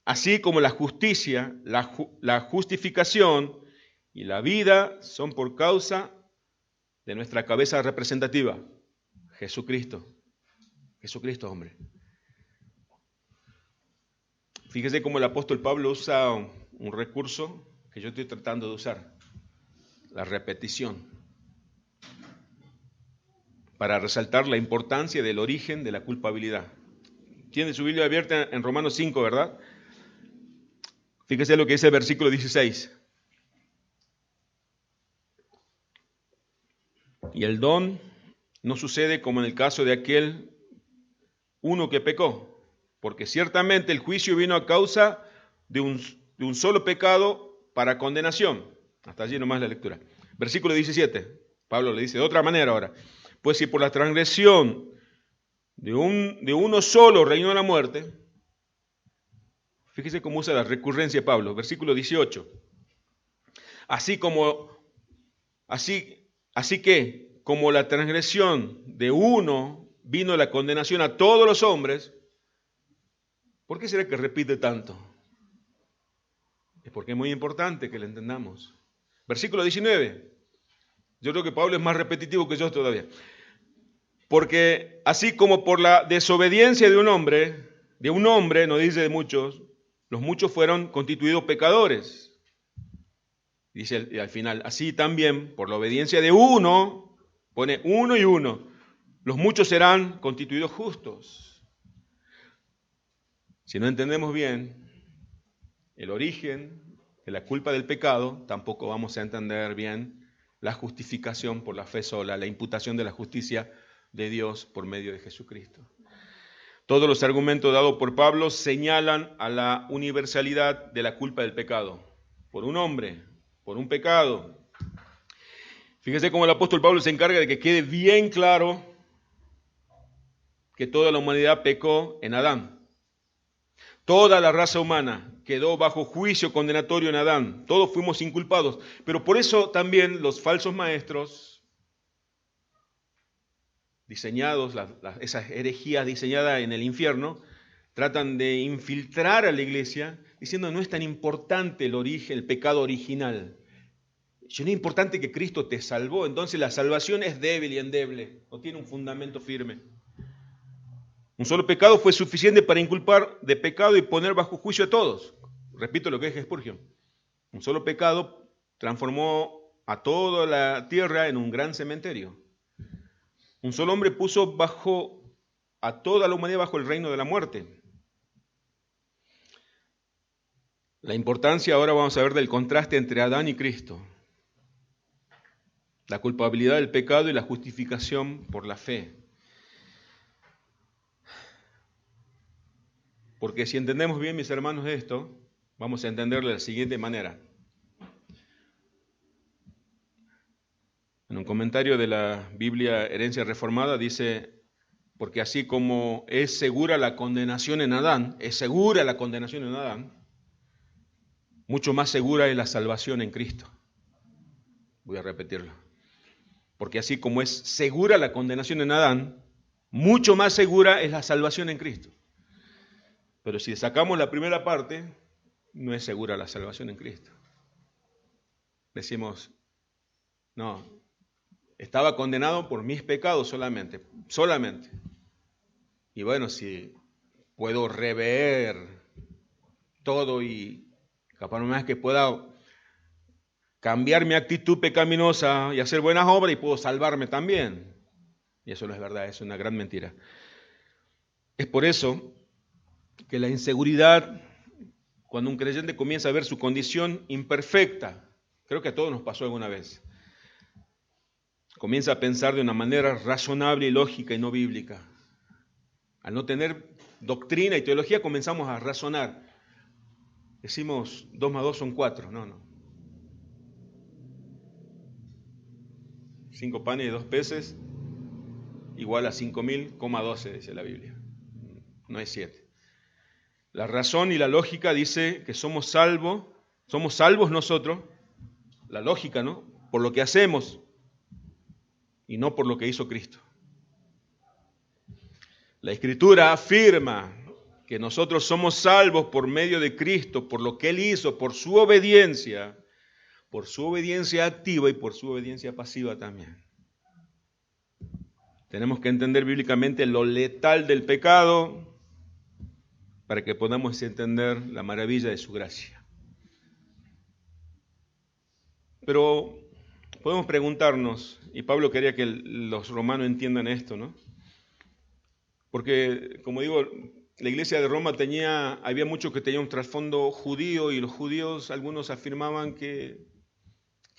Así como la justicia, la justificación y la vida son por causa de nuestra cabeza representativa, Jesucristo. Jesucristo, hombre. Fíjese cómo el apóstol Pablo usa un recurso que yo estoy tratando de usar, la repetición, para resaltar la importancia del origen de la culpabilidad. Tiene su Biblia abierta en Romanos 5, ¿verdad? Fíjese lo que dice el versículo 16. Y el don no sucede como en el caso de aquel uno que pecó, porque ciertamente el juicio vino a causa de un solo pecado para condenación. Hasta allí nomás la lectura. Versículo 17, Pablo le dice de otra manera ahora, pues si por la transgresión de uno solo reinó la muerte, fíjese cómo usa la recurrencia Pablo, versículo 18, así que como la transgresión de uno vino la condenación a todos los hombres, ¿por qué será que repite tanto? Es porque es muy importante que lo entendamos. Versículo 19. Yo creo que Pablo es más repetitivo que yo todavía. Porque así como por la desobediencia de un hombre, no dice de muchos, los muchos fueron constituidos pecadores. Dice al final, así también por la obediencia de uno, pone uno y uno, los muchos serán constituidos justos. Si no entendemos bien el origen de la culpa del pecado, tampoco vamos a entender bien la justificación por la fe sola, la imputación de la justicia de Dios por medio de Jesucristo. Todos los argumentos dados por Pablo señalan a la universalidad de la culpa del pecado. Por un hombre, por un pecado. Fíjese cómo el apóstol Pablo se encarga de que quede bien claro que toda la humanidad pecó en Adán. Toda la raza humana quedó bajo juicio condenatorio en Adán. Todos fuimos inculpados. Pero por eso también los falsos maestros, diseñados, esas herejías diseñadas en el infierno, tratan de infiltrar a la iglesia diciendo no es tan importante el origen, el pecado original. No es importante que Cristo te salvó, entonces la salvación es débil y endeble, no tiene un fundamento firme. Un solo pecado fue suficiente para inculpar de pecado y poner bajo juicio a todos. Repito lo que es Spurgeon. Un solo pecado transformó a toda la tierra en un gran cementerio. Un solo hombre puso a toda la humanidad bajo el reino de la muerte. La importancia ahora vamos a ver del contraste entre Adán y Cristo. La culpabilidad del pecado y la justificación por la fe. Porque si entendemos bien, mis hermanos, esto, vamos a entenderlo de la siguiente manera. En un comentario de la Biblia Herencia Reformada dice, porque así como es segura la condenación en Adán, mucho más segura es la salvación en Cristo. Voy a repetirlo. Porque así como es segura la condenación en Adán, mucho más segura es la salvación en Cristo. Pero si sacamos la primera parte, no es segura la salvación en Cristo. Decimos, no, estaba condenado por mis pecados solamente. Y bueno, si puedo rever todo y capaz más que pueda cambiar mi actitud pecaminosa y hacer buenas obras y puedo salvarme también. Y eso no es verdad, es una gran mentira. Es por eso que la inseguridad, cuando un creyente comienza a ver su condición imperfecta, creo que a todos nos pasó alguna vez, comienza a pensar de una manera razonable y lógica y no bíblica. Al no tener doctrina y teología comenzamos a razonar. Decimos 2 más 2 son 4, no. 5 panes y 2 peces igual a 5.000,12, dice la Biblia. No es 7. La razón y la lógica dice que somos salvos nosotros, la lógica, ¿no? Por lo que hacemos y no por lo que hizo Cristo. La Escritura afirma que nosotros somos salvos por medio de Cristo, por lo que Él hizo, por su obediencia activa y por su obediencia pasiva también. Tenemos que entender bíblicamente lo letal del pecado para que podamos entender la maravilla de su gracia. Pero podemos preguntarnos, y Pablo quería que los romanos entiendan esto, ¿no? Porque, como digo, la iglesia de Roma había muchos que tenían un trasfondo judío y los judíos, algunos afirmaban que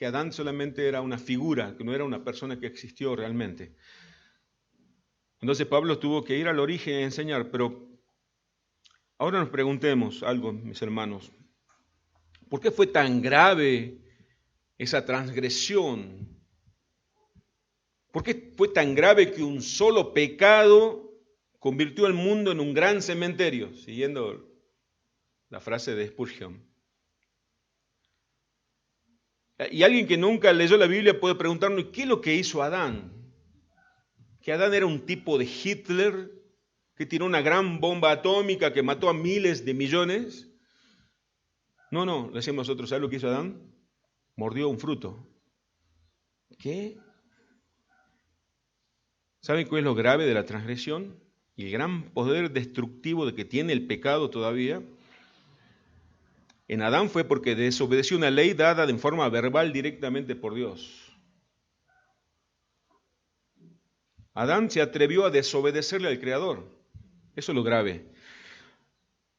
Adán solamente era una figura, que no era una persona que existió realmente. Entonces Pablo tuvo que ir al origen y enseñar, pero ahora nos preguntemos algo, mis hermanos. ¿Por qué fue tan grave esa transgresión? ¿Por qué fue tan grave que un solo pecado convirtió al mundo en un gran cementerio? Siguiendo la frase de Spurgeon. Y alguien que nunca leyó la Biblia puede preguntarnos, ¿qué es lo que hizo Adán? ¿Que Adán era un tipo de Hitler que tiró una gran bomba atómica que mató a miles de millones? No, decimos nosotros, ¿sabes lo que hizo Adán? Mordió un fruto. ¿Qué? ¿Saben cuál es lo grave de la transgresión? Y el gran poder destructivo de que tiene el pecado todavía. En Adán fue porque desobedeció una ley dada en forma verbal directamente por Dios. Adán se atrevió a desobedecerle al Creador. Eso es lo grave.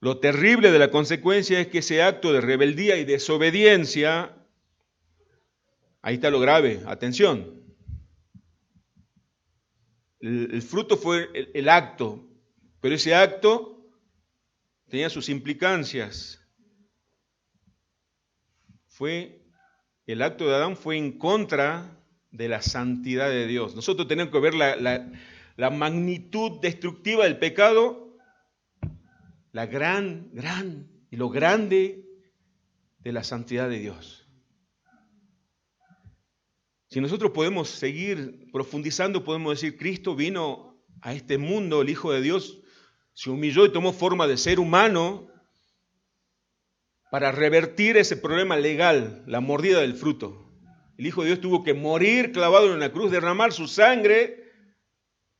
Lo terrible de la consecuencia es que ese acto de rebeldía y desobediencia, ahí está lo grave, atención. El fruto fue el acto, pero ese acto tenía sus implicancias. El acto de Adán fue en contra de la santidad de Dios. Nosotros tenemos que ver la magnitud destructiva del pecado, la gran y lo grande de la santidad de Dios. Si nosotros podemos seguir profundizando, podemos decir, Cristo vino a este mundo, el Hijo de Dios, se humilló y tomó forma de ser humano para revertir ese problema legal, la mordida del fruto. El Hijo de Dios tuvo que morir clavado en una cruz, derramar su sangre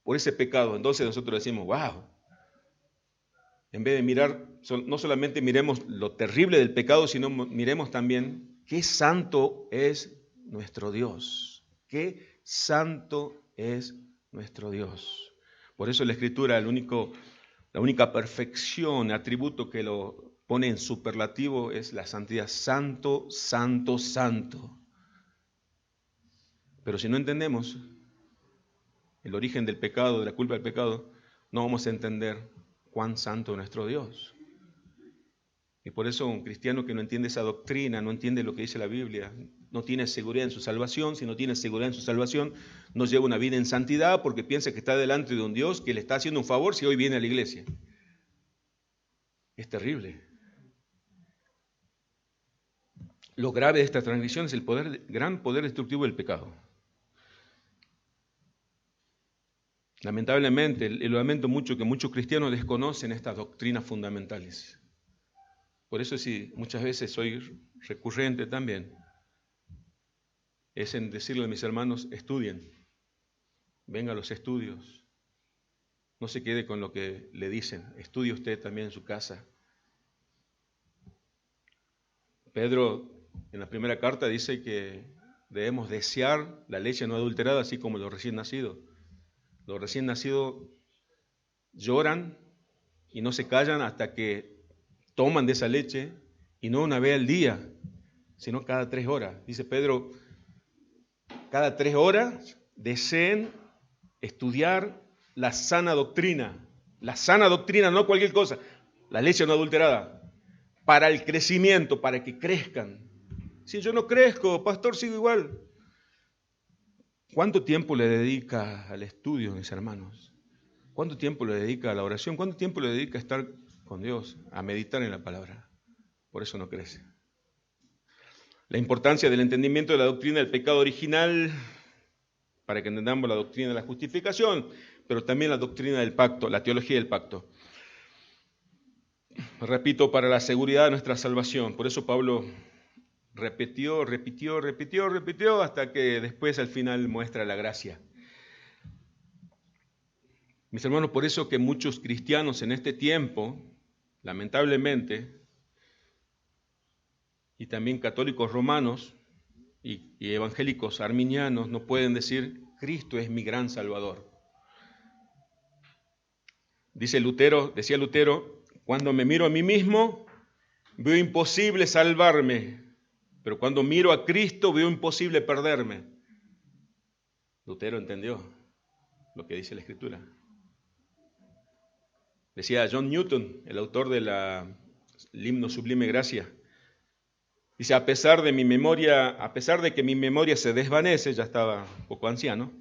por ese pecado. Entonces nosotros decimos, wow, en vez de mirar no solamente miremos lo terrible del pecado, sino miremos también qué santo es nuestro Dios. Qué santo es nuestro Dios. Por eso la Escritura, la única perfección, atributo que lo pone en superlativo es la santidad. Santo, santo, santo. Pero si no entendemos el origen del pecado, de la culpa del pecado, no vamos a entender cuán santo es nuestro Dios. Y por eso un cristiano que no entiende esa doctrina, no entiende lo que dice la Biblia, no tiene seguridad en su salvación. Si no tiene seguridad en su salvación, no lleva una vida en santidad porque piensa que está delante de un Dios que le está haciendo un favor si hoy viene a la iglesia. Es terrible. Lo grave de esta transgresión es el gran poder destructivo del pecado. Lamentablemente, y lo lamento mucho, que muchos cristianos desconocen estas doctrinas fundamentales. Por eso sí, muchas veces soy recurrente también, es en decirle a mis hermanos, estudien, venga a los estudios, no se quede con lo que le dicen, estudie usted también en su casa. Pedro en la primera carta dice que debemos desear la leche no adulterada, así como los recién nacidos. Los recién nacidos lloran y no se callan hasta que toman de esa leche, y no una vez al día, sino cada 3 horas. Dice Pedro, cada 3 horas deseen estudiar la sana doctrina, no cualquier cosa, la leche no adulterada, para el crecimiento, para que crezcan. Si yo no crezco, pastor, sigo igual. ¿Cuánto tiempo le dedica al estudio, mis hermanos? ¿Cuánto tiempo le dedica a la oración? ¿Cuánto tiempo le dedica a estar con Dios, a meditar en la palabra? Por eso no crece. La importancia del entendimiento de la doctrina del pecado original, para que entendamos la doctrina de la justificación, pero también la doctrina del pacto, la teología del pacto. Repito, para la seguridad de nuestra salvación. Por eso Pablo repitió, hasta que después al final muestra la gracia. Mis hermanos, por eso que muchos cristianos en este tiempo, lamentablemente, y también católicos romanos y evangélicos arminianos no pueden decir, Cristo es mi gran Salvador. Decía Lutero, cuando me miro a mí mismo, veo imposible salvarme, pero cuando miro a Cristo, veo imposible perderme. Lutero entendió lo que dice la Escritura. Decía John Newton, el autor del himno Sublime Gracia, dice, a pesar de que mi memoria se desvanece, ya estaba un poco anciano,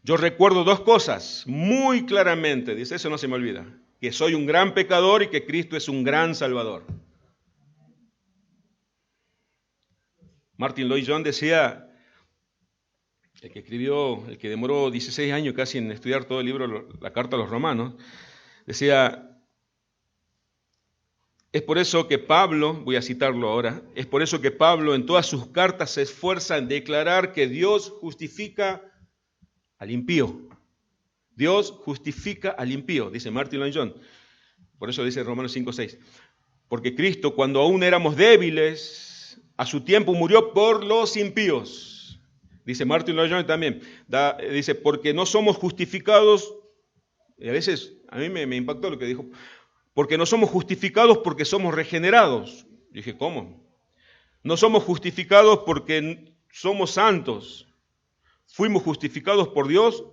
yo recuerdo 2 cosas muy claramente, dice, eso no se me olvida, que soy un gran pecador y que Cristo es un gran Salvador. Martin Lloyd-Jones decía, el que demoró 16 años casi en estudiar todo el libro, la Carta a los Romanos, decía, es por eso que Pablo, voy a citarlo ahora, es por eso que Pablo en todas sus cartas se esfuerza en declarar que Dios justifica al impío. Dios justifica al impío, dice Martin Lloyd-Jones. Por eso dice Romanos 5:6. Porque Cristo, cuando aún éramos débiles, a su tiempo murió por los impíos. Dice Martin Lloyd-Jones también. Dice, porque no somos justificados, y a veces a mí me impactó lo que dijo, porque no somos justificados porque somos regenerados. Dije, ¿cómo? No somos justificados porque somos santos. Fuimos justificados por Dios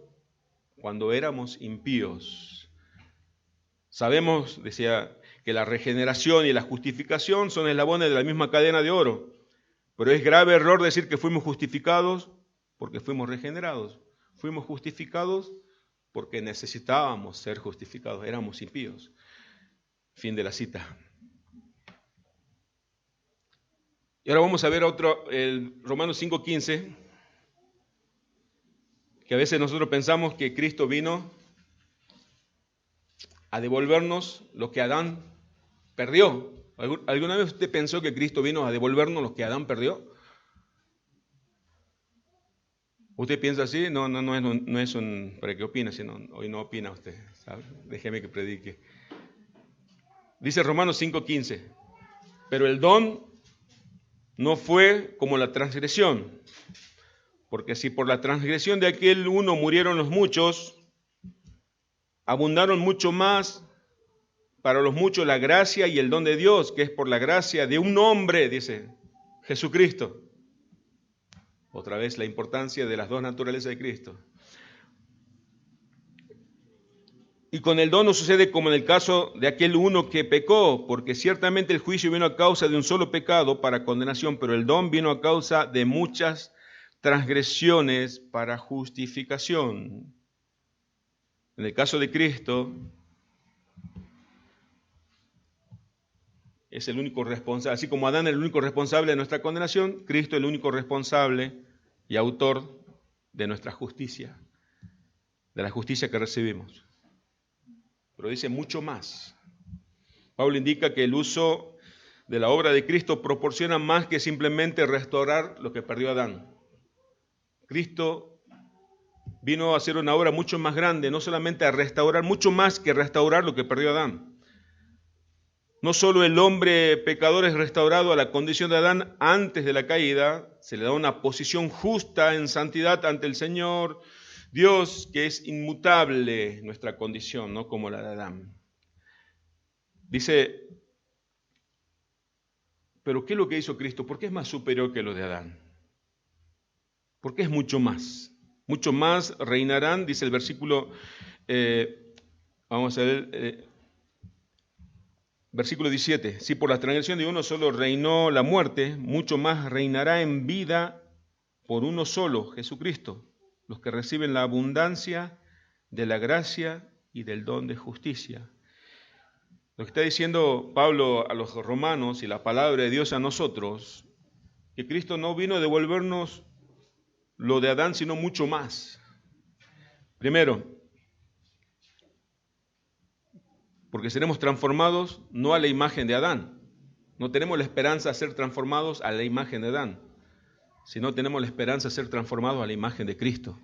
cuando éramos impíos. Sabemos, decía, que la regeneración y la justificación son eslabones de la misma cadena de oro. Pero es grave error decir que fuimos justificados porque fuimos regenerados. Fuimos justificados porque necesitábamos ser justificados. Éramos impíos. Fin de la cita. Y ahora vamos a ver el Romanos 5:15, que a veces nosotros pensamos que Cristo vino a devolvernos lo que Adán perdió. ¿Alguna vez usted pensó que Cristo vino a devolvernos lo que Adán perdió? ¿Usted piensa así? No es un... ¿Para qué opina? Si no, hoy no opina usted, ¿sabe? Déjeme que predique. Dice Romanos 5:15, pero el don no fue como la transgresión, porque si por la transgresión de aquel uno murieron los muchos, abundaron mucho más para los muchos la gracia y el don de Dios, que es por la gracia de un hombre, dice Jesucristo. Otra vez la importancia de las dos naturalezas de Cristo. Y con el don no sucede como en el caso de aquel uno que pecó, porque ciertamente el juicio vino a causa de un solo pecado para condenación, pero el don vino a causa de muchas transgresiones para justificación. En el caso de Cristo, es el único responsable, así como Adán es el único responsable de nuestra condenación, Cristo es el único responsable y autor de nuestra justicia, de la justicia que recibimos. Pero dice mucho más. Pablo indica que el uso de la obra de Cristo proporciona más que simplemente restaurar lo que perdió Adán. Cristo vino a hacer una obra mucho más grande, no solamente a restaurar, mucho más que restaurar lo que perdió Adán. No solo el hombre pecador es restaurado a la condición de Adán antes de la caída, se le da una posición justa en santidad ante el Señor Dios, que es inmutable nuestra condición, no como la de Adán. Dice, pero ¿qué es lo que hizo Cristo? ¿Por qué es más superior que lo de Adán? ¿Por qué es mucho más? Mucho más reinarán, dice el versículo, vamos a ver, versículo 17. Si por la transgresión de uno solo reinó la muerte, mucho más reinará en vida por uno solo, Jesucristo, los que reciben la abundancia de la gracia y del don de justicia. Lo que está diciendo Pablo a los romanos y la palabra de Dios a nosotros, que Cristo no vino a devolvernos lo de Adán, sino mucho más. Primero, porque seremos transformados no a la imagen de Adán. No tenemos la esperanza de ser transformados a la imagen de Adán, sino tenemos la esperanza de ser transformados a la imagen de Cristo.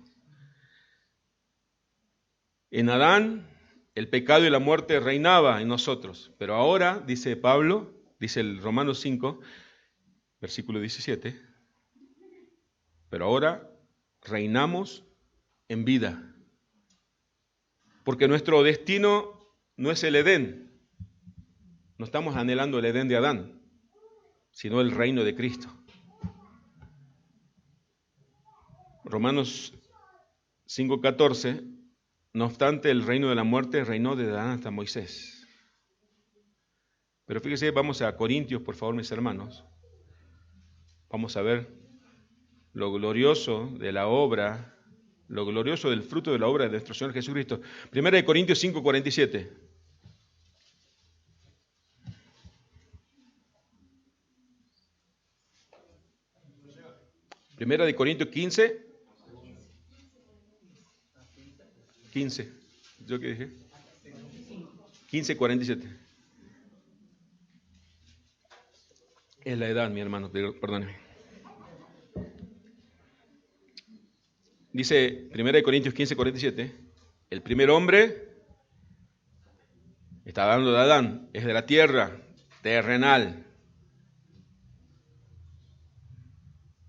En Adán, el pecado y la muerte reinaba en nosotros, pero ahora, dice Pablo, dice el Romanos 5, versículo 17, pero ahora reinamos en vida, porque nuestro destino no es el Edén, no estamos anhelando el Edén de Adán, sino el reino de Cristo. Romanos 5:14, no obstante el reino de la muerte reinó desde Adán hasta Moisés. Pero fíjese, vamos a Corintios, por favor, mis hermanos. Vamos a ver lo glorioso de la obra, lo glorioso del fruto de la obra de nuestro Señor Jesucristo. Primera de Corintios 5:47. Primera de Corintios 15. ¿Yo qué dije? 15:47. Es la edad, mi hermano, perdóneme. Dice 1 Corintios 15:47, el primer hombre, está hablando de Adán, es de la tierra, terrenal.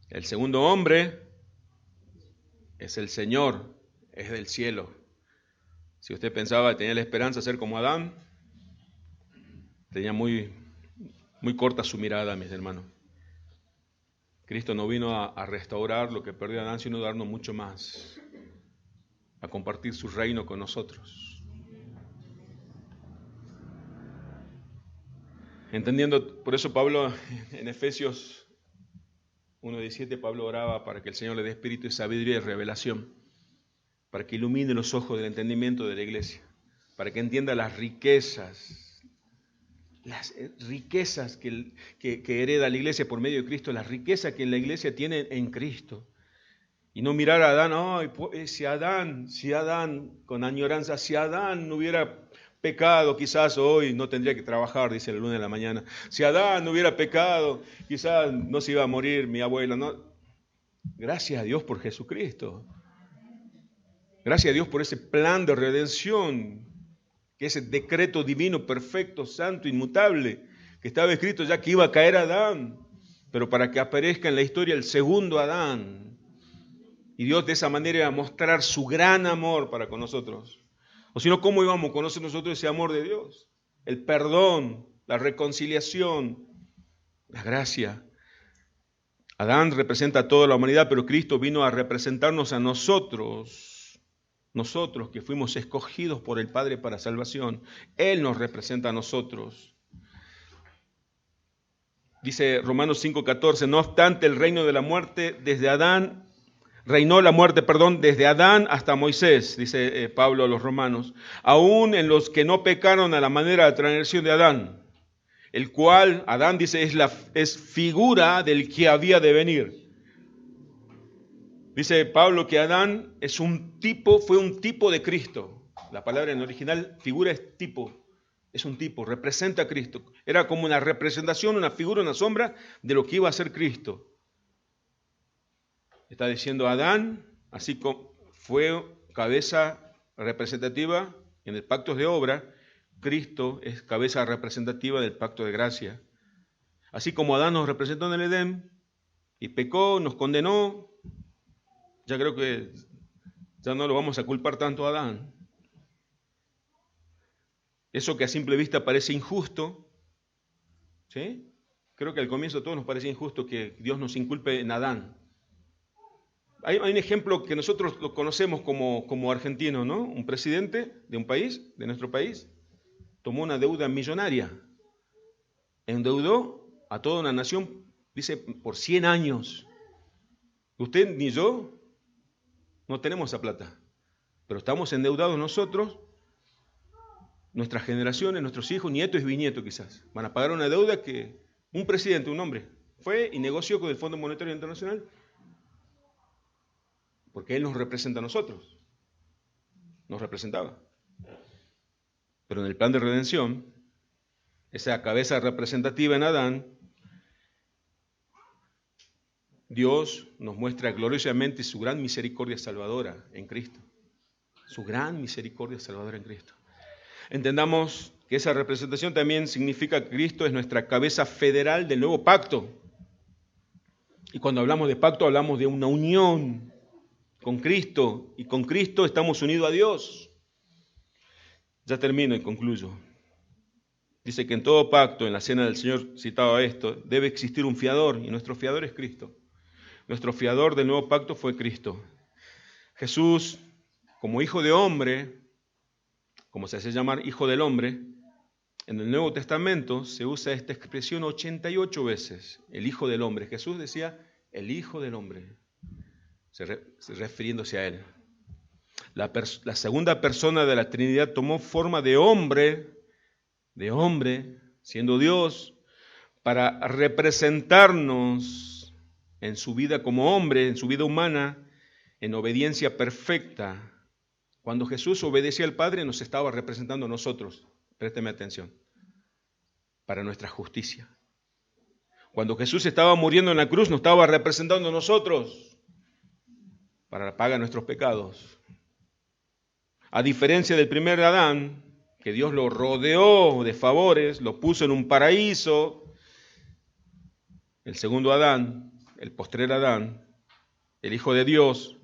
El segundo hombre es el Señor, es del cielo. Si usted pensaba que tenía la esperanza de ser como Adán, tenía muy corta su mirada, mis hermanos. Cristo no vino a restaurar lo que perdió Adán, sino a darnos mucho más, a compartir su reino con nosotros. Entendiendo, por eso Pablo en Efesios 1:17, Pablo oraba para que el Señor le dé espíritu y sabiduría y revelación, para que ilumine los ojos del entendimiento de la iglesia, para que entienda las riquezas que hereda la iglesia por medio de Cristo, las riquezas que la iglesia tiene en Cristo. Y no mirar a Adán, ay, si Adán, con añoranza, si Adán no hubiera pecado, quizás hoy no tendría que trabajar, dice el lunes de la mañana. Si Adán no hubiera pecado, quizás no se iba a morir mi abuela. No. Gracias a Dios por Jesucristo. Gracias a Dios por ese plan de redención que ese decreto divino, perfecto, santo, inmutable, que estaba escrito ya que iba a caer Adán, pero para que aparezca en la historia el segundo Adán. Y Dios de esa manera iba a mostrar su gran amor para con nosotros. O si no, ¿cómo íbamos a conocer nosotros ese amor de Dios? El perdón, la reconciliación, la gracia. Adán representa a toda la humanidad, pero Cristo vino a representarnos a nosotros que fuimos escogidos por el Padre para salvación. Él nos representa a nosotros. Dice Romanos 5:14, no obstante el reino de la muerte reinó la muerte, desde Adán hasta Moisés, dice Pablo a los romanos, aún en los que no pecaron a la manera de transgresión de Adán, el cual, Adán dice, es figura del que había de venir. Dice Pablo que Adán fue un tipo de Cristo. La palabra en original, figura es tipo. Es un tipo, representa a Cristo. Era como una representación, una figura, una sombra de lo que iba a ser Cristo. Está diciendo Adán, así como fue cabeza representativa en el pacto de obra, Cristo es cabeza representativa del pacto de gracia. Así como Adán nos representó en el Edén y pecó, nos condenó, ya creo que ya no lo vamos a culpar tanto a Adán. Eso que a simple vista parece injusto, ¿sí? Creo que al comienzo a todos nos parece injusto que Dios nos inculpe en Adán. Hay un ejemplo que nosotros lo conocemos como argentino, ¿no? Un presidente de un país, de nuestro país, tomó una deuda millonaria, endeudó a toda una nación, dice, por 100 años. Usted ni yo no tenemos esa plata, pero estamos endeudados nosotros, nuestras generaciones, nuestros hijos, nietos y bisnietos quizás, van a pagar una deuda que un presidente, un hombre, fue y negoció con el Fondo Monetario Internacional, porque él nos representa a nosotros, nos representaba. Pero en el plan de redención, esa cabeza representativa en Adán, Dios nos muestra gloriosamente su gran misericordia salvadora en Cristo. Su gran misericordia salvadora en Cristo. Entendamos que esa representación también significa que Cristo es nuestra cabeza federal del nuevo pacto. Y cuando hablamos de pacto hablamos de una unión con Cristo, y con Cristo estamos unidos a Dios. Ya termino y concluyo. Dice que en todo pacto, en la cena del Señor citaba esto, debe existir un fiador, y nuestro fiador es Cristo. Nuestro fiador del nuevo pacto fue Cristo. Jesús, como hijo de hombre, como se hace llamar hijo del hombre, en el Nuevo Testamento se usa esta expresión 88 veces, el hijo del hombre. Jesús decía, el hijo del hombre, refiriéndose a él. La segunda persona de la Trinidad tomó forma de hombre, siendo Dios, para representarnos en su vida como hombre, en su vida humana, en obediencia perfecta. Cuando Jesús obedecía al Padre, nos estaba representando a nosotros. Présteme atención. Para nuestra justicia. Cuando Jesús estaba muriendo en la cruz, nos estaba representando a nosotros. Para la paga de nuestros pecados. A diferencia del primer Adán, que Dios lo rodeó de favores, lo puso en un paraíso, el segundo Adán, el postrer Adán, el Hijo de Dios,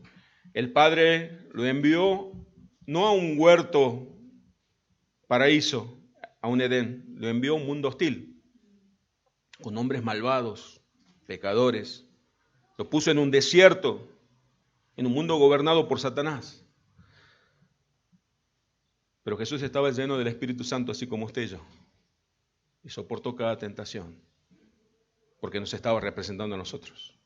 el Padre lo envió no a un huerto paraíso, a un Edén, lo envió a un mundo hostil, con hombres malvados, pecadores. Lo puso en un desierto, en un mundo gobernado por Satanás. Pero Jesús estaba lleno del Espíritu Santo, así como usted y yo, y soportó cada tentación, porque nos estaba representando a nosotros.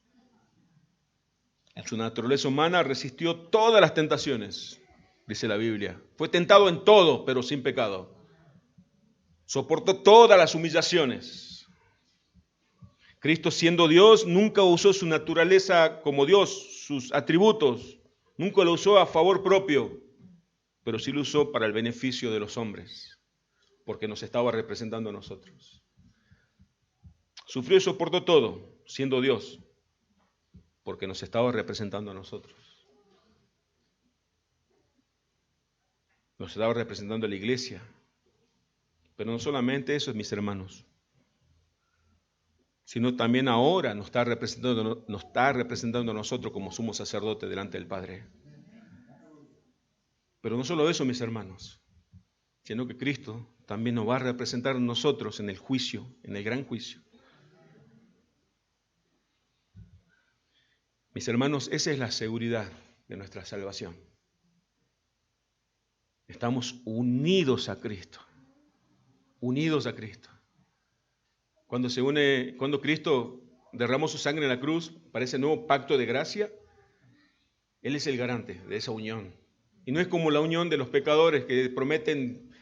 En su naturaleza humana resistió todas las tentaciones, dice la Biblia. Fue tentado en todo, pero sin pecado. Soportó todas las humillaciones. Cristo, siendo Dios, nunca usó su naturaleza como Dios, sus atributos. Nunca lo usó a favor propio, pero sí lo usó para el beneficio de los hombres, porque nos estaba representando a nosotros. Sufrió y soportó todo, siendo Dios, porque nos estaba representando a nosotros. nos estaba representando a la iglesia. Pero no solamente eso, mis hermanos, sino también ahora nos está representando a nosotros como sumos sacerdotes delante del Padre. Pero no solo eso, mis hermanos, sino que Cristo también nos va a representar a nosotros en el juicio, en el gran juicio. Mis hermanos, esa es la seguridad de nuestra salvación. Estamos unidos a Cristo, unidos a Cristo. Cuando Cristo derramó su sangre en la cruz para ese nuevo pacto de gracia, Él es el garante de esa unión. Y no es como la unión de los pecadores que prometen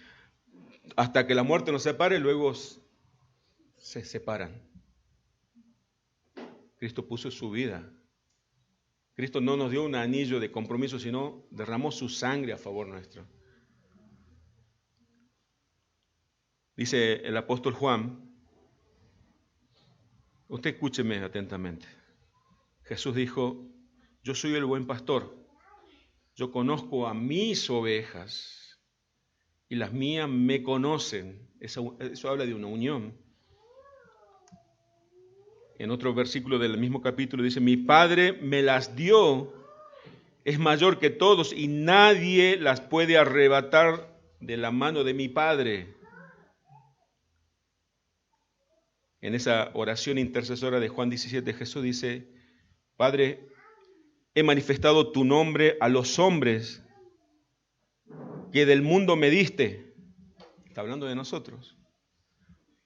hasta que la muerte nos separe, luego se separan. Cristo puso su vida. Cristo no nos dio un anillo de compromiso, sino derramó su sangre a favor nuestro. Dice el apóstol Juan, usted escúcheme atentamente. Jesús dijo, yo soy el buen pastor, yo conozco a mis ovejas y las mías me conocen. Eso habla de una unión. En otro versículo del mismo capítulo dice, mi Padre me las dio, es mayor que todos y nadie las puede arrebatar de la mano de mi Padre. En esa oración intercesora de Juan 17, Jesús dice, Padre, he manifestado tu nombre a los hombres que del mundo me diste. Está hablando de nosotros.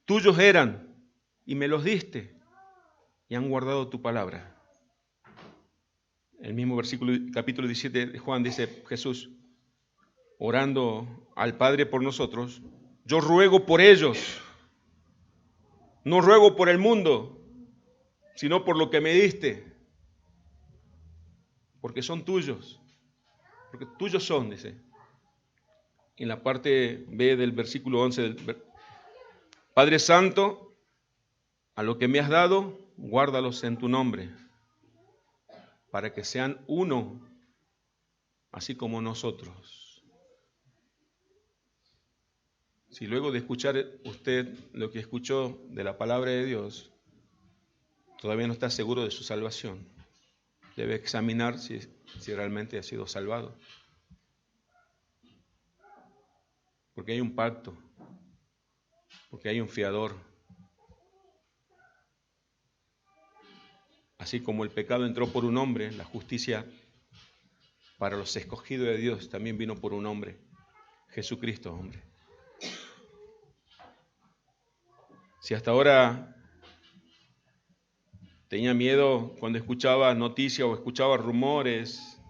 Tuyos eran y me los diste y han guardado tu palabra. El mismo versículo, capítulo 17 de Juan dice Jesús, orando al Padre por nosotros, yo ruego por ellos. No ruego por el mundo, sino por lo que me diste. Porque son tuyos. Porque tuyos son, dice. En la parte B del versículo 11, Padre Santo, a lo que me has dado, guárdalos en tu nombre, para que sean uno, así como nosotros. Si luego de escuchar usted lo que escuchó de la palabra de Dios, todavía no está seguro de su salvación, debe examinar si realmente ha sido salvado. Porque hay un pacto, porque hay un fiador. Así como el pecado entró por un hombre, la justicia para los escogidos de Dios también vino por un hombre, Jesucristo, hombre. Si hasta ahora tenía miedo cuando escuchaba noticias o escuchaba rumores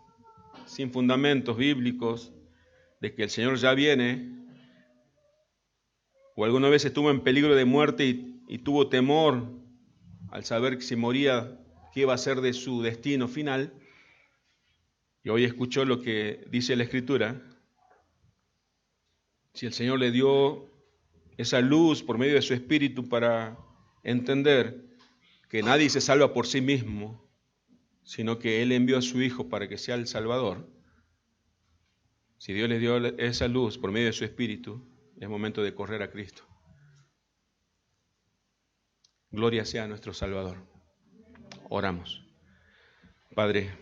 sin fundamentos bíblicos de que el Señor ya viene, o alguna vez estuvo en peligro de muerte y tuvo temor al saber que si moría, qué iba a ser de su destino final, y hoy escuchó lo que dice la Escritura, si el Señor le dio esa luz por medio de su Espíritu para entender que nadie se salva por sí mismo, sino que Él envió a su Hijo para que sea el Salvador, si Dios le dio esa luz por medio de su Espíritu, es momento de correr a Cristo. Gloria sea a nuestro Salvador. Oramos. Padre,